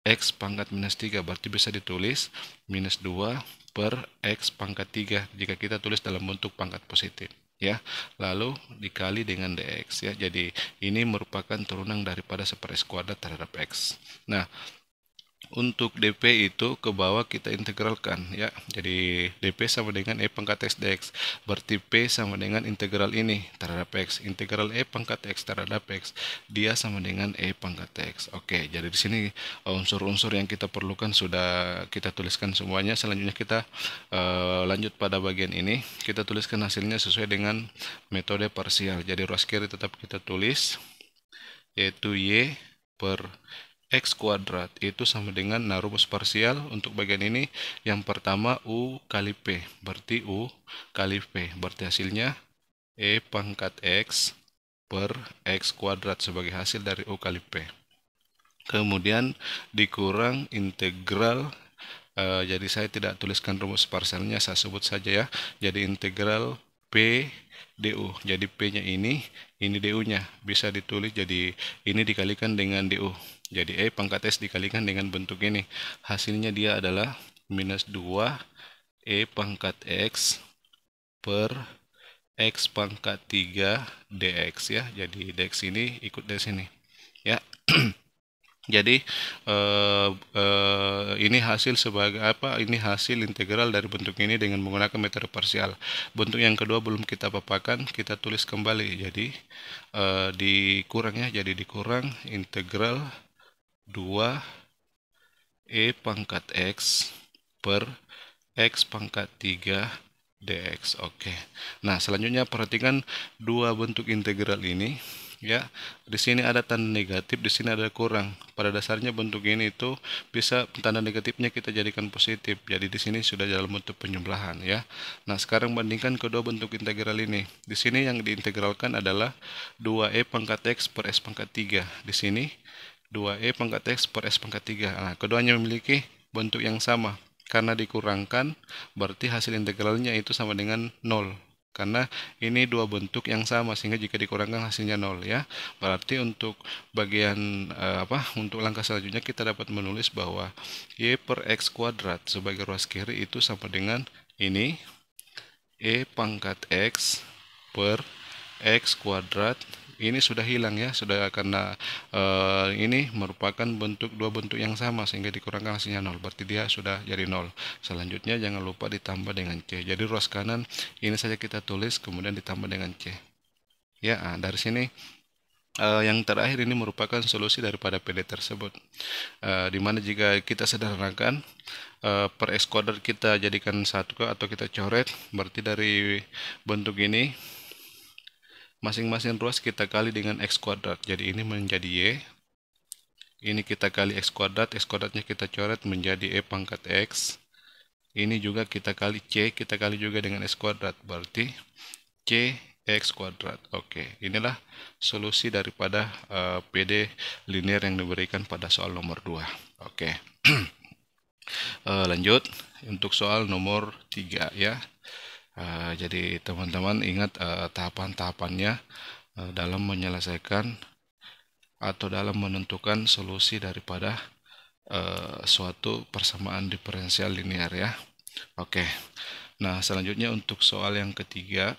X pangkat minus 3 berarti bisa ditulis minus 2 per X pangkat 3 jika kita tulis dalam bentuk pangkat positif ya, lalu dikali dengan dx ya. Jadi ini merupakan turunan daripada 1/X kuadrat terhadap X. Nah, untuk dp itu ke bawah kita integralkan ya. Jadi dp sama dengan E pangkat X dx, berarti P sama dengan integral ini terhadap X. Integral E pangkat X terhadap X dia sama dengan E pangkat X. Oke, jadi di sini unsur-unsur yang kita perlukan sudah kita tuliskan semuanya. Selanjutnya kita lanjut pada bagian ini, kita tuliskan hasilnya sesuai dengan metode parsial. Jadi ruas kiri tetap kita tulis, yaitu Y per X kuadrat itu sama dengan, nah, rumus parsial untuk bagian ini yang pertama U kali P, berarti U kali P, berarti hasilnya E pangkat X per X kuadrat sebagai hasil dari U kali P. Kemudian dikurang integral, jadi saya tidak tuliskan rumus parsialnya, saya sebut saja ya. Jadi integral P DU. Jadi P-nya ini DU-nya. Bisa ditulis jadi ini dikalikan dengan DU. Jadi E pangkat S dikalikan dengan bentuk ini. Hasilnya dia adalah minus 2 E pangkat X per X pangkat 3 DX ya. Jadi DX ini ikut dari sini ya. Jadi ini hasil sebagai apa? Ini hasil integral dari bentuk ini dengan menggunakan metode parsial. Bentuk yang kedua belum kita paparkan, kita tulis kembali. Jadi dikurang ya. Jadi dikurang integral 2 E pangkat X per X pangkat 3 dx. Oke. Nah, selanjutnya perhatikan dua bentuk integral ini ya. Di sini ada tanda negatif, di sini ada kurang. Pada dasarnya bentuk ini itu bisa tanda negatifnya kita jadikan positif. Jadi di sini sudah dalam bentuk penjumlahan ya. Nah, sekarang bandingkan kedua bentuk integral ini. Di sini yang diintegralkan adalah 2e pangkat x per s pangkat 3. Di sini 2e pangkat x per s pangkat 3. Nah, keduanya memiliki bentuk yang sama. Karena dikurangkan, berarti hasil integralnya itu sama dengan 0. Karena ini dua bentuk yang sama, sehingga jika dikurangkan hasilnya 0 ya. Berarti untuk bagian untuk langkah selanjutnya kita dapat menulis bahwa y per x kuadrat sebagai ruas kiri itu sama dengan ini e pangkat x per x kuadrat. Ini sudah hilang ya, sudah, karena ini merupakan dua bentuk yang sama sehingga dikurangkan hasilnya 0, berarti dia sudah jadi 0. Selanjutnya jangan lupa ditambah dengan C. Jadi ruas kanan ini saja kita tulis kemudian ditambah dengan C ya. Dari sini yang terakhir ini merupakan solusi daripada PD tersebut, dimana jika kita sederhanakan per x kuadrat kita jadikan 1 atau kita coret, berarti dari bentuk ini masing-masing ruas kita kali dengan x kuadrat. Jadi ini menjadi y, ini kita kali x kuadratnya kita coret menjadi e pangkat x. Ini juga kita kali c, kita kali juga dengan x kuadrat, berarti c x kuadrat. Oke, inilah solusi daripada PD linear yang diberikan pada soal nomor 2. Oke. Lanjut untuk soal nomor 3 ya. Jadi teman-teman ingat tahapan-tahapannya dalam menyelesaikan atau dalam menentukan solusi daripada suatu persamaan diferensial linear ya. Oke. Nah, selanjutnya untuk soal yang ketiga.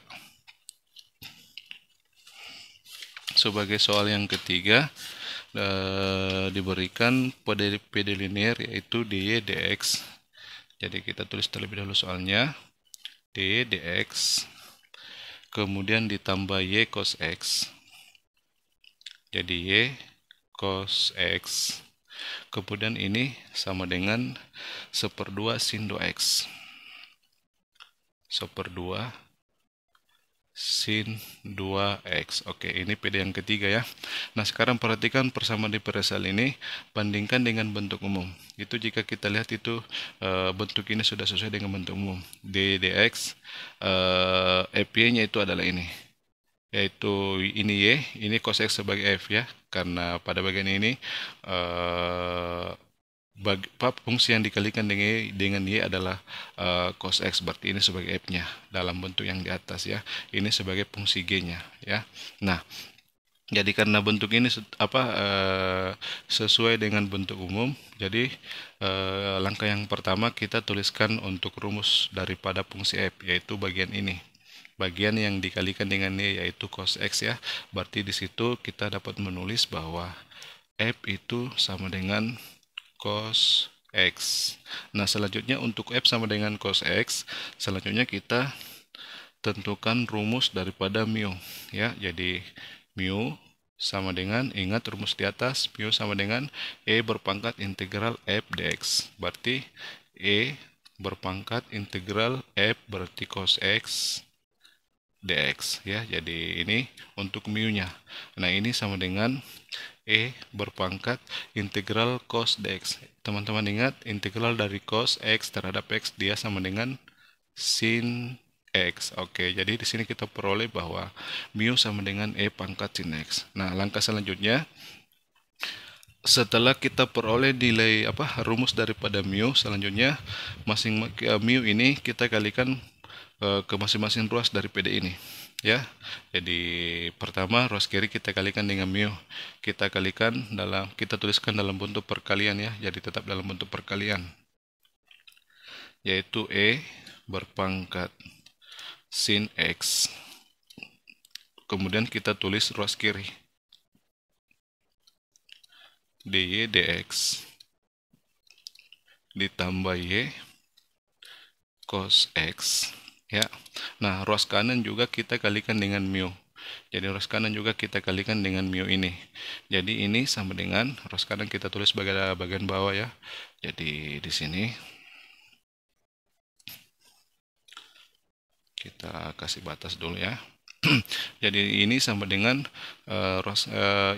Sebagai soal yang ketiga diberikan PD linear yaitu dy dx. Jadi kita tulis terlebih dahulu soalnya. dy dx kemudian ditambah y cos x, jadi y cos x, kemudian ini sama dengan 1/2 sin 2x, 1/2 sin 2x. Oke, ini PD yang ketiga ya. Nah, sekarang perhatikan persamaan diferensial ini, bandingkan dengan bentuk umum. Itu jika kita lihat itu bentuk ini sudah sesuai dengan bentuk umum. dy dx fy-nya itu adalah ini, yaitu ini y, ini cos x sebagai f ya. Karena pada bagian ini fungsi yang dikalikan dengan y adalah cos x, berarti ini sebagai f-nya dalam bentuk yang di atas ya. Ini sebagai fungsi g-nya ya. Nah, jadi karena bentuk ini sesuai dengan bentuk umum, jadi langkah yang pertama kita tuliskan untuk rumus daripada fungsi f, yaitu bagian ini. Bagian yang dikalikan dengan y yaitu cos x ya. Berarti di situ kita dapat menulis bahwa f itu sama dengan cos x. Nah, selanjutnya untuk f sama dengan cos x, selanjutnya kita tentukan rumus daripada mu ya. Jadi mu sama dengan, ingat rumus di atas, mu sama dengan e berpangkat integral f dx. Berarti e berpangkat integral f berarti cos x dx ya. Jadi ini untuk mu-nya. Nah, ini sama dengan e berpangkat integral cos dx. Teman-teman ingat, integral dari cos x terhadap x dia sama dengan sin x. Oke, jadi di sini kita peroleh bahwa mu sama dengan e pangkat sin x. Nah, langkah selanjutnya setelah kita peroleh nilai rumus daripada mu, selanjutnya mu ini kita kalikan ke masing-masing ruas dari PD ini. ya. Jadi pertama ruas kiri kita kalikan dengan mu. Kita tuliskan dalam bentuk perkalian ya. Jadi tetap dalam bentuk perkalian. Yaitu E berpangkat sin X. Kemudian kita tulis ruas kiri. dy dx ditambah y cos X ya. Nah, ruas kanan juga kita kalikan dengan mu. Jadi ruas kanan juga kita kalikan dengan mu ini. Jadi ini sama dengan ruas kanan kita tulis bagian bawah ya. Jadi di sini kita kasih batas dulu ya. Jadi ini sama dengan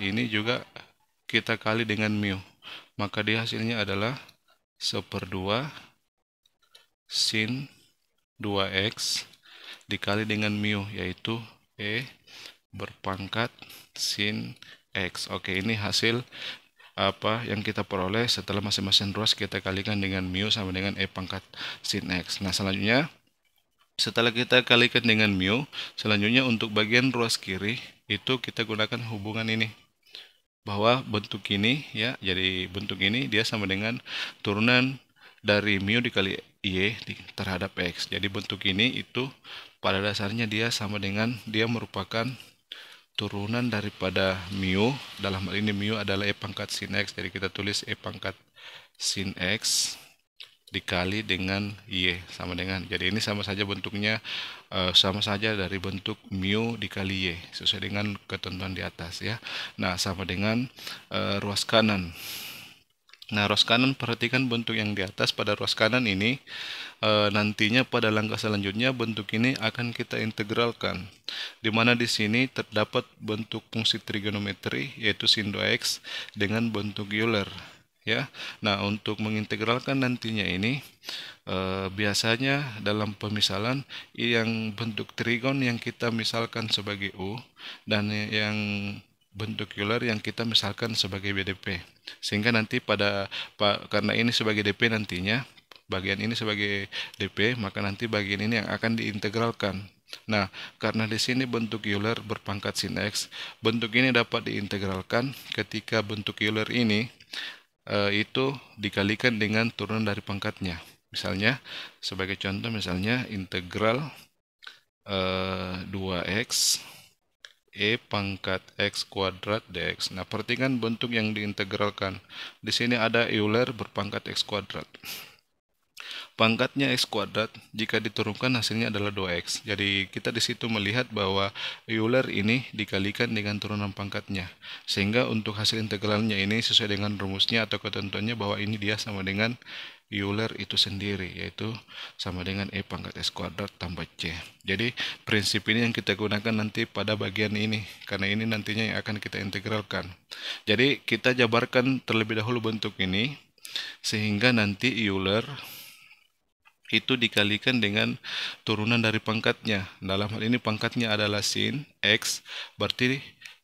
ini juga kita kali dengan mu. Maka dia hasilnya adalah 1/2 sin 2x dikali dengan mu, yaitu E berpangkat sin X. Oke, ini hasil apa yang kita peroleh setelah masing-masing ruas kita kalikan dengan mu sama dengan E pangkat sin X. Nah, selanjutnya setelah kita kalikan dengan mu, selanjutnya untuk bagian ruas kiri itu kita gunakan hubungan ini. Bahwa bentuk ini ya, jadi bentuk ini dia sama dengan turunan dari mu dikali y terhadap x. Jadi bentuk ini itu pada dasarnya dia sama dengan, dia merupakan turunan daripada mu. Dalam hal ini mu adalah E pangkat sin x. Jadi kita tulis E pangkat sin x dikali dengan y sama dengan. Jadi ini sama saja bentuknya, sama saja dari bentuk mu dikali y sesuai dengan ketentuan di atas ya. Nah, sama dengan ruas kanan. Nah, ruas kanan, perhatikan bentuk yang di atas. Pada ruas kanan ini nantinya pada langkah selanjutnya bentuk ini akan kita integralkan, di mana di sini terdapat bentuk fungsi trigonometri yaitu sin 2x dengan bentuk Euler ya. Nah, untuk mengintegralkan nantinya ini biasanya dalam pemisalan yang bentuk trigon yang kita misalkan sebagai U dan yang bentuk Euler yang kita misalkan sebagai BDP. Sehingga nanti karena ini sebagai DP nantinya, bagian ini sebagai DP, maka nanti bagian ini yang akan diintegralkan. Nah, karena di sini bentuk Euler berpangkat sin X, bentuk ini dapat diintegralkan ketika bentuk Euler ini itu dikalikan dengan turunan dari pangkatnya. Misalnya, sebagai contoh misalnya integral 2x E pangkat X kuadrat dx. Nah, perhatikan bentuk yang diintegralkan. Di sini ada Euler berpangkat X kuadrat. Pangkatnya X kuadrat, jika diturunkan hasilnya adalah 2x. Jadi kita di situ melihat bahwa Euler ini dikalikan dengan turunan pangkatnya. Sehingga untuk hasil integralnya ini sesuai dengan rumusnya atau ketentuannya bahwa ini dia sama dengan Euler itu sendiri, yaitu sama dengan E pangkat S kuadrat tambah C. Jadi prinsip ini yang kita gunakan nanti pada bagian ini, karena ini nantinya yang akan kita integralkan. Jadi kita jabarkan terlebih dahulu bentuk ini, sehingga nanti Euler itu dikalikan dengan turunan dari pangkatnya. Dalam hal ini pangkatnya adalah sin X, berarti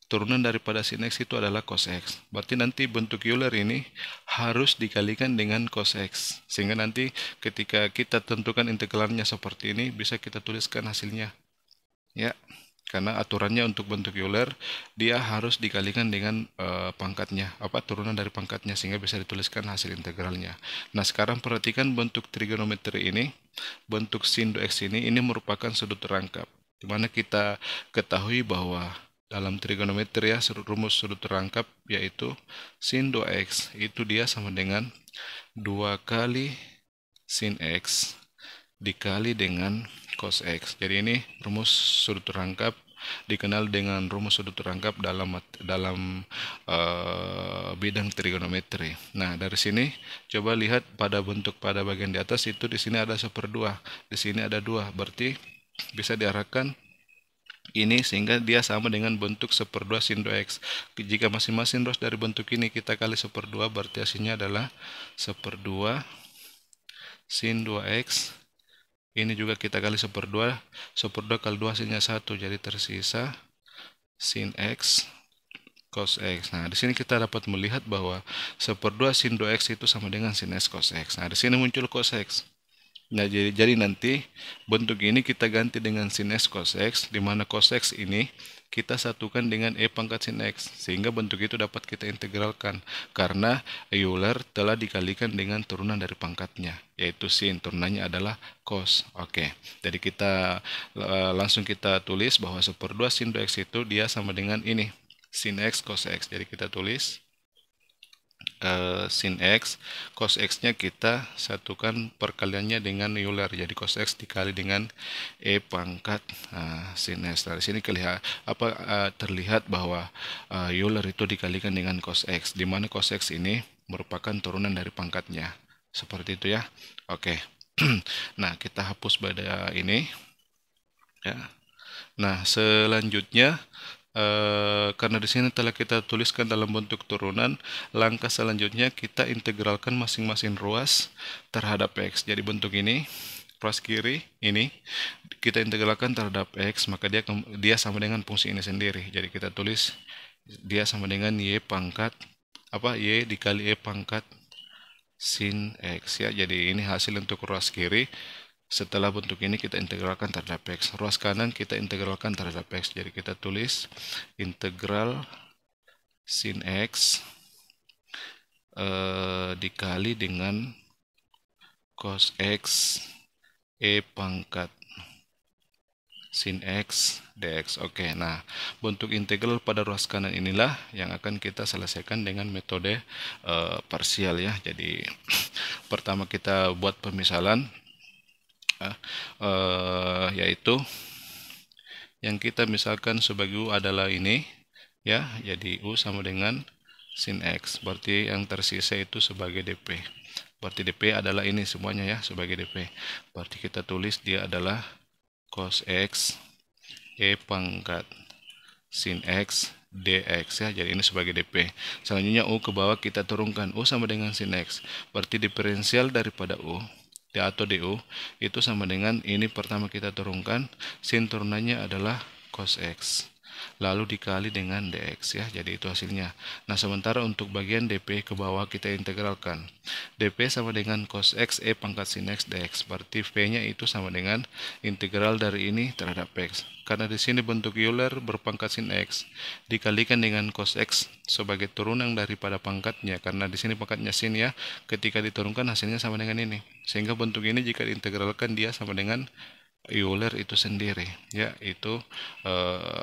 turunan daripada sin X itu adalah cos X. Berarti nanti bentuk Euler ini harus dikalikan dengan cos X. Sehingga nanti ketika kita tentukan integralnya seperti ini, bisa kita tuliskan hasilnya. Ya, karena aturannya untuk bentuk Euler, dia harus dikalikan dengan pangkatnya, turunan dari pangkatnya, sehingga bisa dituliskan hasil integralnya. Nah, sekarang perhatikan bentuk trigonometri ini, bentuk sin 2x ini merupakan sudut rangkap. Dimana kita ketahui bahwa dalam trigonometri ya, rumus sudut rangkap yaitu sin 2x itu dia sama dengan 2 kali sin x dikali dengan cos x. Jadi ini rumus sudut rangkap, dikenal dengan rumus sudut rangkap dalam bidang trigonometri. Nah, dari sini coba lihat pada bagian di atas itu, di sini ada 1/2, di sini ada 2, berarti bisa diarahkan ini sehingga dia sama dengan bentuk 1/2 sin 2x. Jika masing-masing ruas dari bentuk ini kita kali 1/2, berarti hasilnya adalah 1/2 sin 2x. Ini juga kita kali 1/2, 1/2 kali 2 hasilnya 1, jadi tersisa sin x cos x. Nah, di sini kita dapat melihat bahwa 1/2 sin 2x itu sama dengan sin x cos x. Nah, di sini muncul cos x. Nah, jadi nanti bentuk ini kita ganti dengan sin X cos X, di mana cos X ini kita satukan dengan E pangkat sin X, sehingga bentuk itu dapat kita integralkan, karena Euler telah dikalikan dengan turunan dari pangkatnya, yaitu sin, turunannya adalah cos. Oke, jadi kita langsung kita tulis bahwa 1/2 sin 2X itu dia sama dengan ini, sin X cos X. Jadi kita tulis sin X, cos X-nya kita satukan perkaliannya dengan Euler. Jadi cos X dikali dengan E pangkat sin X. Nah, di sini terlihat bahwa Euler itu dikalikan dengan cos X, di mana cos X ini merupakan turunan dari pangkatnya. Seperti itu ya. Oke. Nah, kita hapus pada ini. Ya. Nah, selanjutnya karena di sini telah kita tuliskan dalam bentuk turunan, langkah selanjutnya kita integralkan masing-masing ruas terhadap X. Jadi bentuk ini, ruas kiri ini kita integralkan terhadap X, maka dia sama dengan fungsi ini sendiri. Jadi kita tulis dia sama dengan Y pangkat Y dikali E pangkat sin X ya. Jadi ini hasil untuk ruas kiri. Setelah bentuk ini kita integralkan terhadap X. Ruas kanan kita integralkan terhadap X. Jadi kita tulis integral sin X dikali dengan cos X E pangkat sin X dx. Oke, nah bentuk integral pada ruas kanan inilah yang akan kita selesaikan dengan metode parsial ya. Jadi pertama kita buat pemisalan, yaitu yang kita misalkan sebagai U adalah ini ya. Jadi U sama dengan sin X, berarti yang tersisa itu sebagai DP. Berarti DP adalah ini semuanya ya, sebagai DP. Berarti kita tulis dia adalah cos X E pangkat sin X dx ya. Jadi ini sebagai DP. Selanjutnya U ke bawah kita turunkan, U sama dengan sin X, berarti diferensial daripada U atau DU itu sama dengan ini, pertama kita turunkan, sin turunannya adalah cos X, lalu dikali dengan dx ya. Jadi itu hasilnya. Nah, sementara untuk bagian DP ke bawah kita integralkan. DP sama dengan cos X E pangkat sin X dx, berarti V-nya itu sama dengan integral dari ini terhadap X. Karena di sini bentuk Euler berpangkat sin X dikalikan dengan cos X sebagai turunan daripada pangkatnya, karena di sini pangkatnya sin ya. Ketika diturunkan hasilnya sama dengan ini, sehingga bentuk ini jika diintegralkan dia sama dengan Euler itu sendiri ya. Itu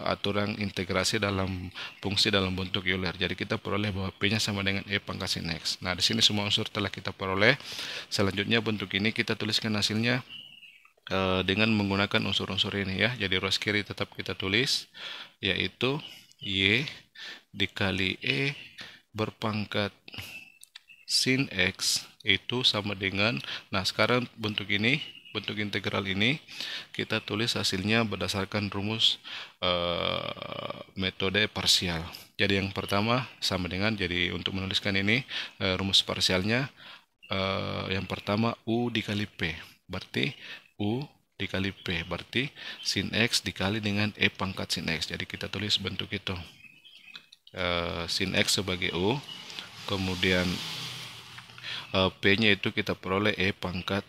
aturan integrasi dalam fungsi dalam bentuk Euler. Jadi kita peroleh bahwa P-nya sama dengan E pangkat sin X. Nah, di sini semua unsur telah kita peroleh. Selanjutnya bentuk ini kita tuliskan hasilnya dengan menggunakan unsur-unsur ini ya. Jadi ruas kiri tetap kita tulis, yaitu Y dikali E berpangkat sin X itu sama dengan, nah sekarang bentuk ini, bentuk integral ini kita tulis hasilnya berdasarkan rumus metode parsial. Jadi yang pertama sama dengan, jadi untuk menuliskan ini rumus parsialnya, yang pertama U dikali P, berarti U dikali P, berarti sin X dikali dengan E pangkat sin X. Jadi kita tulis bentuk itu, sin X sebagai U, kemudian P-nya itu kita peroleh E pangkat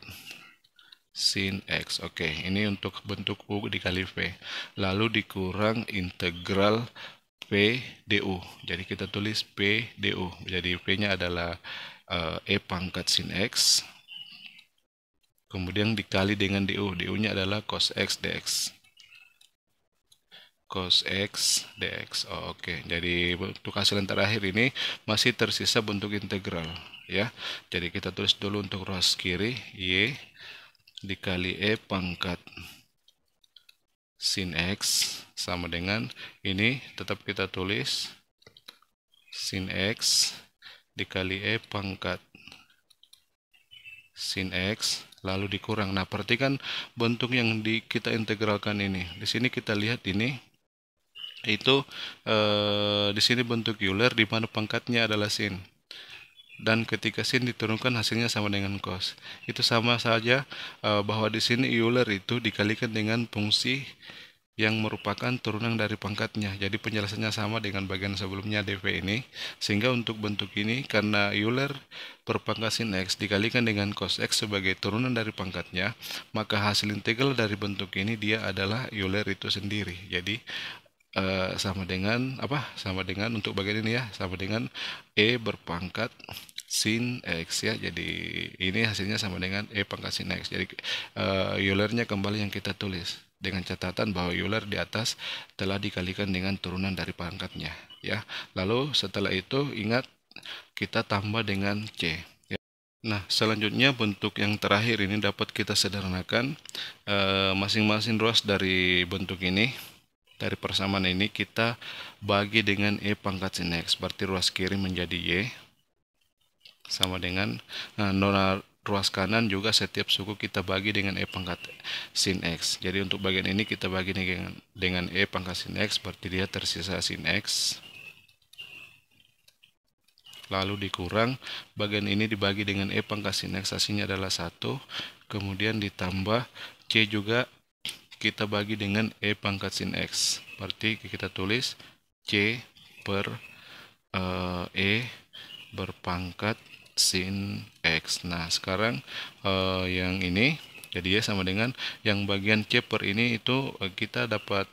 sin X. Oke, ini untuk bentuk U dikali V, lalu dikurang integral P du. Jadi kita tulis P du. Jadi P-nya adalah E pangkat sin X, kemudian dikali dengan du. Du-nya adalah cos X dx. Cos X dx. Oke. Jadi untuk hasil yang terakhir ini masih tersisa bentuk integral ya. Jadi kita tulis dulu untuk ruas kiri, Y dikali E pangkat sin X sama dengan ini, tetap kita tulis sin X dikali E pangkat sin X lalu dikurang. Nah, perhatikan bentuk yang kita integralkan ini. Di sini kita lihat ini itu di sini bentuk Euler di mana pangkatnya adalah sin, dan ketika sin diturunkan hasilnya sama dengan cos. Itu sama saja bahwa di sini Euler itu dikalikan dengan fungsi yang merupakan turunan dari pangkatnya. Jadi penjelasannya sama dengan bagian sebelumnya DV ini. Sehingga untuk bentuk ini, karena Euler per pangkat sin X dikalikan dengan cos X sebagai turunan dari pangkatnya, maka hasil integral dari bentuk ini dia adalah Euler itu sendiri. Jadi sama dengan apa? Sama dengan untuk bagian ini ya, sama dengan E berpangkat sin X ya. Jadi ini hasilnya sama dengan E pangkat sin X. Jadi Eulernya kembali yang kita tulis dengan catatan bahwa Euler di atas telah dikalikan dengan turunan dari pangkatnya ya. Lalu setelah itu ingat kita tambah dengan C ya. Nah, selanjutnya bentuk yang terakhir ini dapat kita sederhanakan. Masing-masing ruas dari bentuk ini, dari persamaan ini kita bagi dengan E pangkat sin X. Berarti ruas kiri menjadi Y sama dengan nona ruas kanan juga setiap suku kita bagi dengan E pangkat sin X. Jadi untuk bagian ini kita bagi dengan E pangkat sin X, berarti dia tersisa sin X. Lalu dikurang, bagian ini dibagi dengan E pangkat sin X, hasilnya adalah 1. Kemudian ditambah C juga kita bagi dengan E pangkat sin X. Berarti kita tulis C per E berpangkat sin X. Nah, sekarang yang ini jadi ya sama dengan yang bagian C per ini itu kita dapat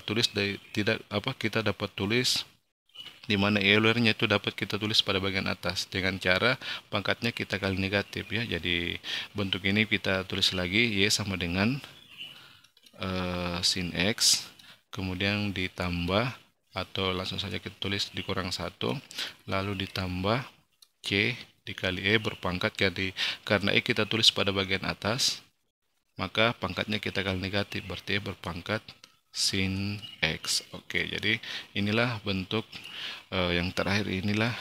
tulis dari kita dapat tulis di mana Eulernya itu dapat kita tulis pada bagian atas dengan cara pangkatnya kita kali negatif ya. Jadi bentuk ini kita tulis lagi Y sama dengan sin X, kemudian ditambah atau langsung saja kita tulis dikurang 1, lalu ditambah C dikali E berpangkat, jadi karena E kita tulis pada bagian atas maka pangkatnya kita kali negatif, berarti E berpangkat sin X. Oke, jadi inilah bentuk yang terakhir inilah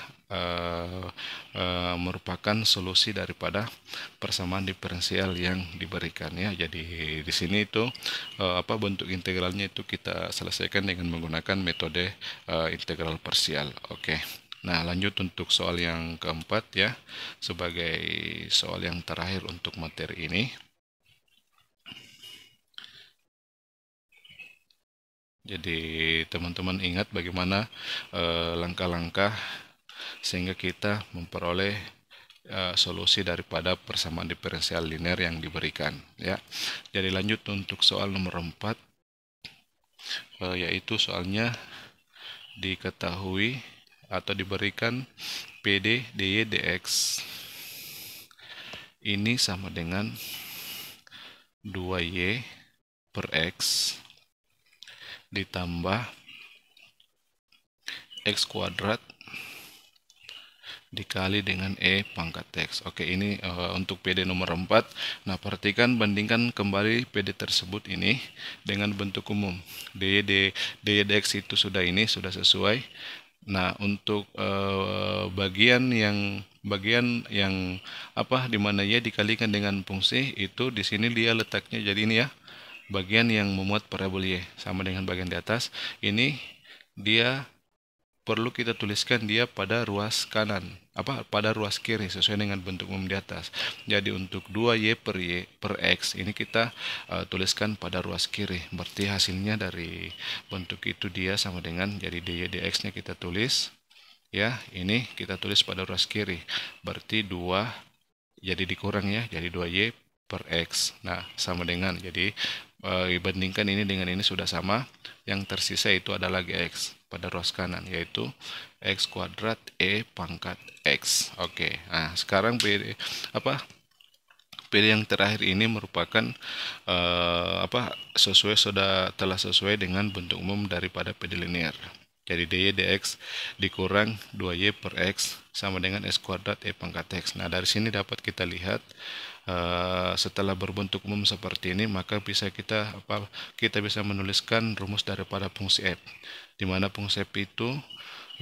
merupakan solusi daripada persamaan diferensial yang diberikan ya. Jadi di sini itu bentuk integralnya itu kita selesaikan dengan menggunakan metode integral parsial. Oke. Nah, lanjut untuk soal yang keempat ya, sebagai soal yang terakhir untuk materi ini. Jadi teman-teman ingat bagaimana langkah-langkah sehingga kita memperoleh solusi daripada persamaan diferensial linear yang diberikan ya. Jadi lanjut untuk soal nomor 4, yaitu soalnya diketahui atau diberikan PD dy dx ini sama dengan 2y per x ditambah x kuadrat dikali dengan E pangkat X. Oke, ini untuk PD nomor 4. Nah, perhatikan, bandingkan kembali PD tersebut ini dengan bentuk umum. dy dx itu sudah sesuai. Nah, untuk bagian yang di mana Y dikalikan dengan fungsi itu di sini dia letaknya jadi ini ya. Bagian yang memuat parabol Y sama dengan bagian di atas. Ini dia perlu kita tuliskan dia pada ruas kanan, pada ruas kiri sesuai dengan bentuk umum di atas. Jadi untuk 2y per x ini kita tuliskan pada ruas kiri. Berarti hasilnya dari bentuk itu dia sama dengan, jadi dy dx nya kita tulis ya, ini kita tulis pada ruas kiri. Berarti 2 jadi dikurang ya, jadi 2y per x. Nah, sama dengan, jadi bandingkan ini dengan ini sudah sama. Yang tersisa itu adalah gx pada ruas kanan, yaitu x kuadrat E pangkat x. Oke, nah sekarang PD yang terakhir ini merupakan telah sesuai dengan bentuk umum daripada PD linear. Jadi dy dx dikurang 2y per x sama dengan x kuadrat E pangkat x. Nah, dari sini dapat kita lihat setelah berbentuk umum seperti ini, maka kita bisa menuliskan rumus daripada fungsi f, di mana fungsi f itu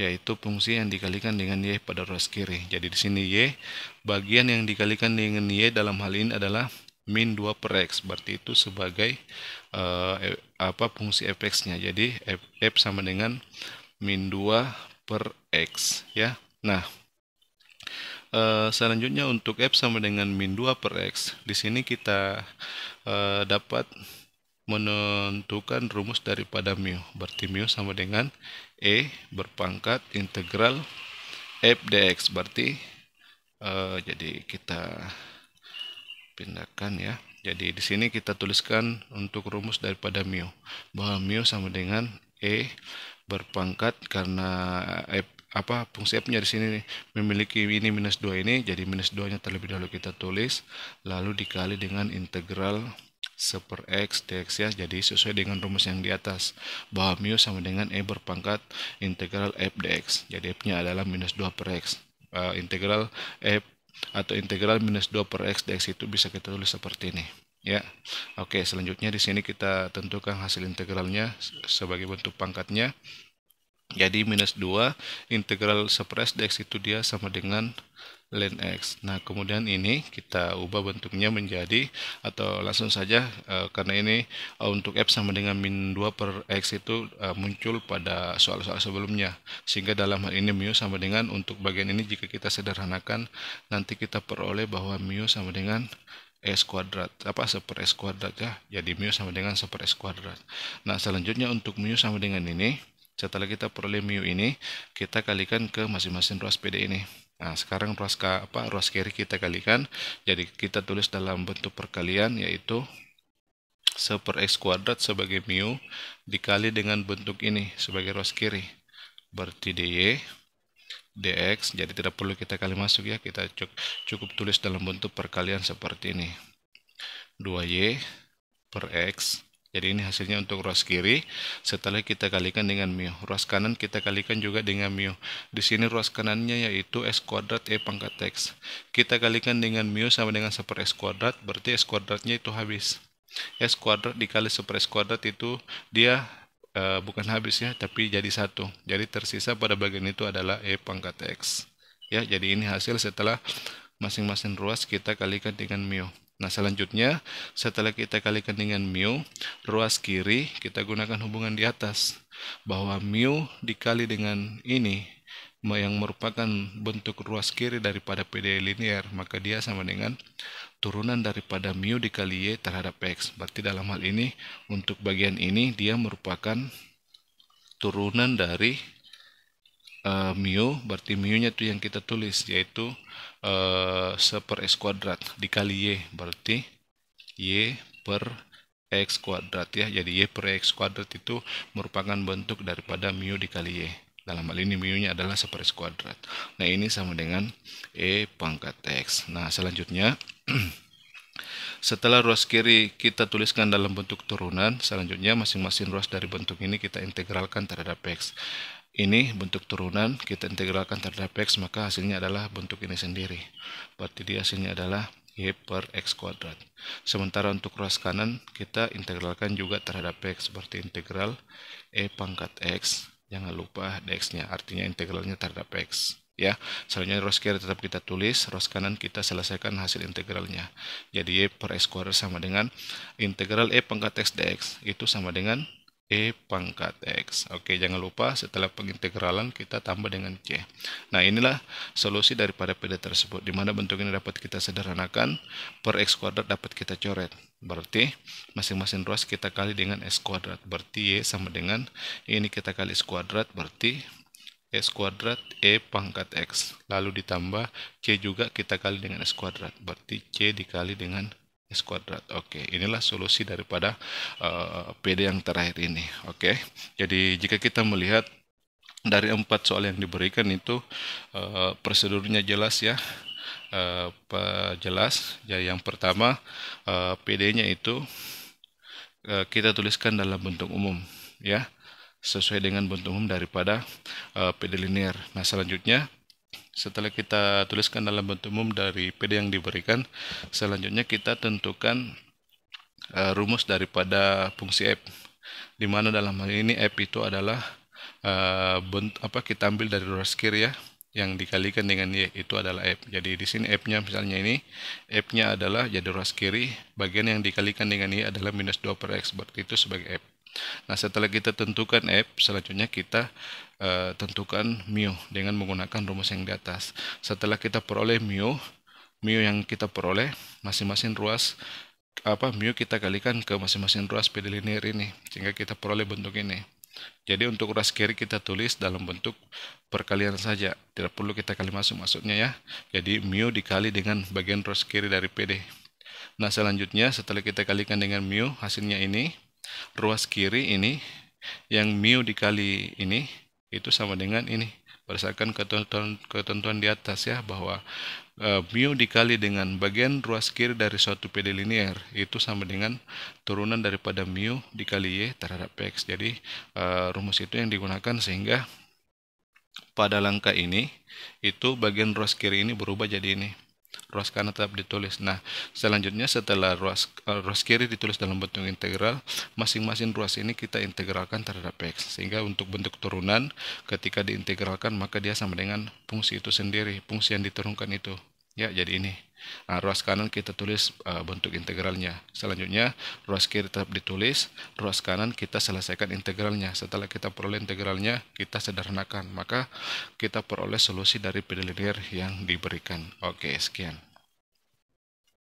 yaitu fungsi yang dikalikan dengan y pada ruas kiri. Jadi di sini y, bagian yang dikalikan dengan y dalam hal ini adalah min 2 per x, berarti itu sebagai fungsi fx-nya. Jadi f sama dengan min 2 per x ya. Nah, selanjutnya untuk f sama dengan min 2 per x, di sini kita dapat menentukan rumus daripada mu. Berarti mu sama dengan E berpangkat integral f dx. Berarti jadi kita pindahkan ya. Jadi di sini kita tuliskan untuk rumus daripada mu, bahwa mu sama dengan E berpangkat, karena fungsi f-nya di sini memiliki ini minus 2 ini, jadi minus 2-nya terlebih dahulu kita tulis, lalu dikali dengan integral 1/x dx ya. Jadi sesuai dengan rumus yang di atas, bahwa mu sama dengan E berpangkat integral f dx. Jadi f-nya adalah minus 2/x. Integral f atau integral minus 2/x dx itu bisa kita tulis seperti ini ya. Oke, selanjutnya di sini kita tentukan hasil integralnya sebagai bentuk pangkatnya. Jadi minus 2 integral 1/x dx itu dia sama dengan ln x. Nah, kemudian ini kita ubah bentuknya menjadi, atau langsung saja karena ini untuk f sama dengan min 2/x itu muncul pada soal-soal sebelumnya, sehingga dalam hal ini mu sama dengan, untuk bagian ini jika kita sederhanakan nanti kita peroleh bahwa mu sama dengan x kuadrat, 1/x kuadrat ya. Jadi mu sama dengan 1/x kuadrat. Nah, selanjutnya untuk mu sama dengan ini, setelah kita peroleh mu ini, kita kalikan ke masing-masing ruas PD ini. Nah, sekarang ruas kiri kita kalikan, jadi kita tulis dalam bentuk perkalian, yaitu 1/x kuadrat sebagai mu dikali dengan bentuk ini sebagai ruas kiri, berarti dy dx. Jadi tidak perlu kita kali masuk ya, kita cukup tulis dalam bentuk perkalian seperti ini, 2y per x. Jadi ini hasilnya untuk ruas kiri. Setelah kita kalikan dengan mu, ruas kanan kita kalikan juga dengan mu. Di sini ruas kanannya yaitu x kuadrat e pangkat x. Kita kalikan dengan mu sama dengan 1/x kuadrat, berarti x kuadratnya itu habis. X kuadrat dikali 1/x kuadrat itu dia bukan habis ya, tapi jadi 1. Jadi tersisa pada bagian itu adalah e pangkat x. Ya, jadi ini hasil setelah masing-masing ruas kita kalikan dengan mu. Nah, selanjutnya setelah kita kalikan dengan mu, ruas kiri kita gunakan hubungan di atas, bahwa mu dikali dengan ini yang merupakan bentuk ruas kiri daripada PD linear, maka dia sama dengan turunan daripada mu dikali y terhadap x. Berarti dalam hal ini untuk bagian ini dia merupakan turunan dari mu, berarti mu-nya itu yang kita tulis, yaitu 1/x kuadrat dikali y, berarti y per x kuadrat ya. Jadi y per x kuadrat itu merupakan bentuk daripada mu dikali y. Dalam hal ini mu-nya adalah 1/x kuadrat. Nah, ini sama dengan e pangkat x. Nah, selanjutnya setelah ruas kiri kita tuliskan dalam bentuk turunan, selanjutnya masing-masing ruas dari bentuk ini kita integralkan terhadap x. Ini bentuk turunan, kita integralkan terhadap x, maka hasilnya adalah bentuk ini sendiri. Berarti dia hasilnya adalah y per x kuadrat. Sementara untuk ruas kanan, kita integralkan juga terhadap x, berarti integral e pangkat x. Jangan lupa dx-nya, artinya integralnya terhadap x. Ya, selanjutnya ruas kiri tetap kita tulis, ruas kanan kita selesaikan hasil integralnya. Jadi y per x kuadrat sama dengan integral e pangkat x dx, itu sama dengan e pangkat x. Oke, jangan lupa setelah pengintegralan kita tambah dengan c. Nah, inilah solusi daripada PD tersebut, di mana bentuk ini dapat kita sederhanakan, per x kuadrat dapat kita coret. Berarti masing-masing ruas kita kali dengan x kuadrat, berarti y sama dengan ini kita kali x kuadrat, berarti x kuadrat e pangkat x. Lalu ditambah c juga kita kali dengan x kuadrat, berarti c dikali dengan x kuadrat. Oke, inilah solusi daripada PD yang terakhir ini. Oke, jadi jika kita melihat dari 4 soal yang diberikan itu prosedurnya jelas ya, jelas. Jadi yang pertama PD-nya itu kita tuliskan dalam bentuk umum ya, sesuai dengan bentuk umum daripada PD linear. Nah, selanjutnya setelah kita tuliskan dalam bentuk umum dari PD yang diberikan, selanjutnya kita tentukan rumus daripada fungsi f, di mana dalam hal ini f itu adalah kita ambil dari ruas kiri ya, yang dikalikan dengan y, itu adalah f. Jadi di sini f-nya misalnya ini, f-nya adalah jadi ruas kiri, bagian yang dikalikan dengan y adalah minus 2/x, berarti itu sebagai f. Nah, setelah kita tentukan f, selanjutnya kita tentukan mu dengan menggunakan rumus yang di atas. Setelah kita peroleh mu yang kita peroleh, masing-masing ruas mu kita kalikan ke masing-masing ruas PD linear ini, sehingga kita peroleh bentuk ini. Jadi untuk ruas kiri kita tulis dalam bentuk perkalian saja, tidak perlu kita kali masuk maksudnya ya. Jadi mu dikali dengan bagian ruas kiri dari PD. Nah selanjutnya setelah kita kalikan dengan mu, hasilnya ini, ruas kiri ini, yang mu dikali ini, itu sama dengan ini. Berdasarkan ketentuan di atas ya, bahwa mu dikali dengan bagian ruas kiri dari suatu PD linear itu sama dengan turunan daripada mu dikali y terhadap x. Jadi rumus itu yang digunakan, sehingga pada langkah ini itu bagian ruas kiri ini berubah jadi ini, ruas kanan tetap ditulis. Nah selanjutnya setelah ruas kiri ditulis dalam bentuk integral, masing-masing ruas ini kita integralkan terhadap x, sehingga untuk bentuk turunan ketika diintegralkan maka dia sama dengan fungsi itu sendiri, fungsi yang diturunkan itu ya. Jadi ini ruas kanan kita tulis bentuk integralnya. Selanjutnya ruas kiri tetap ditulis, ruas kanan kita selesaikan integralnya. Setelah kita peroleh integralnya, kita sederhanakan, maka kita peroleh solusi dari PD linear yang diberikan. Oke, sekian.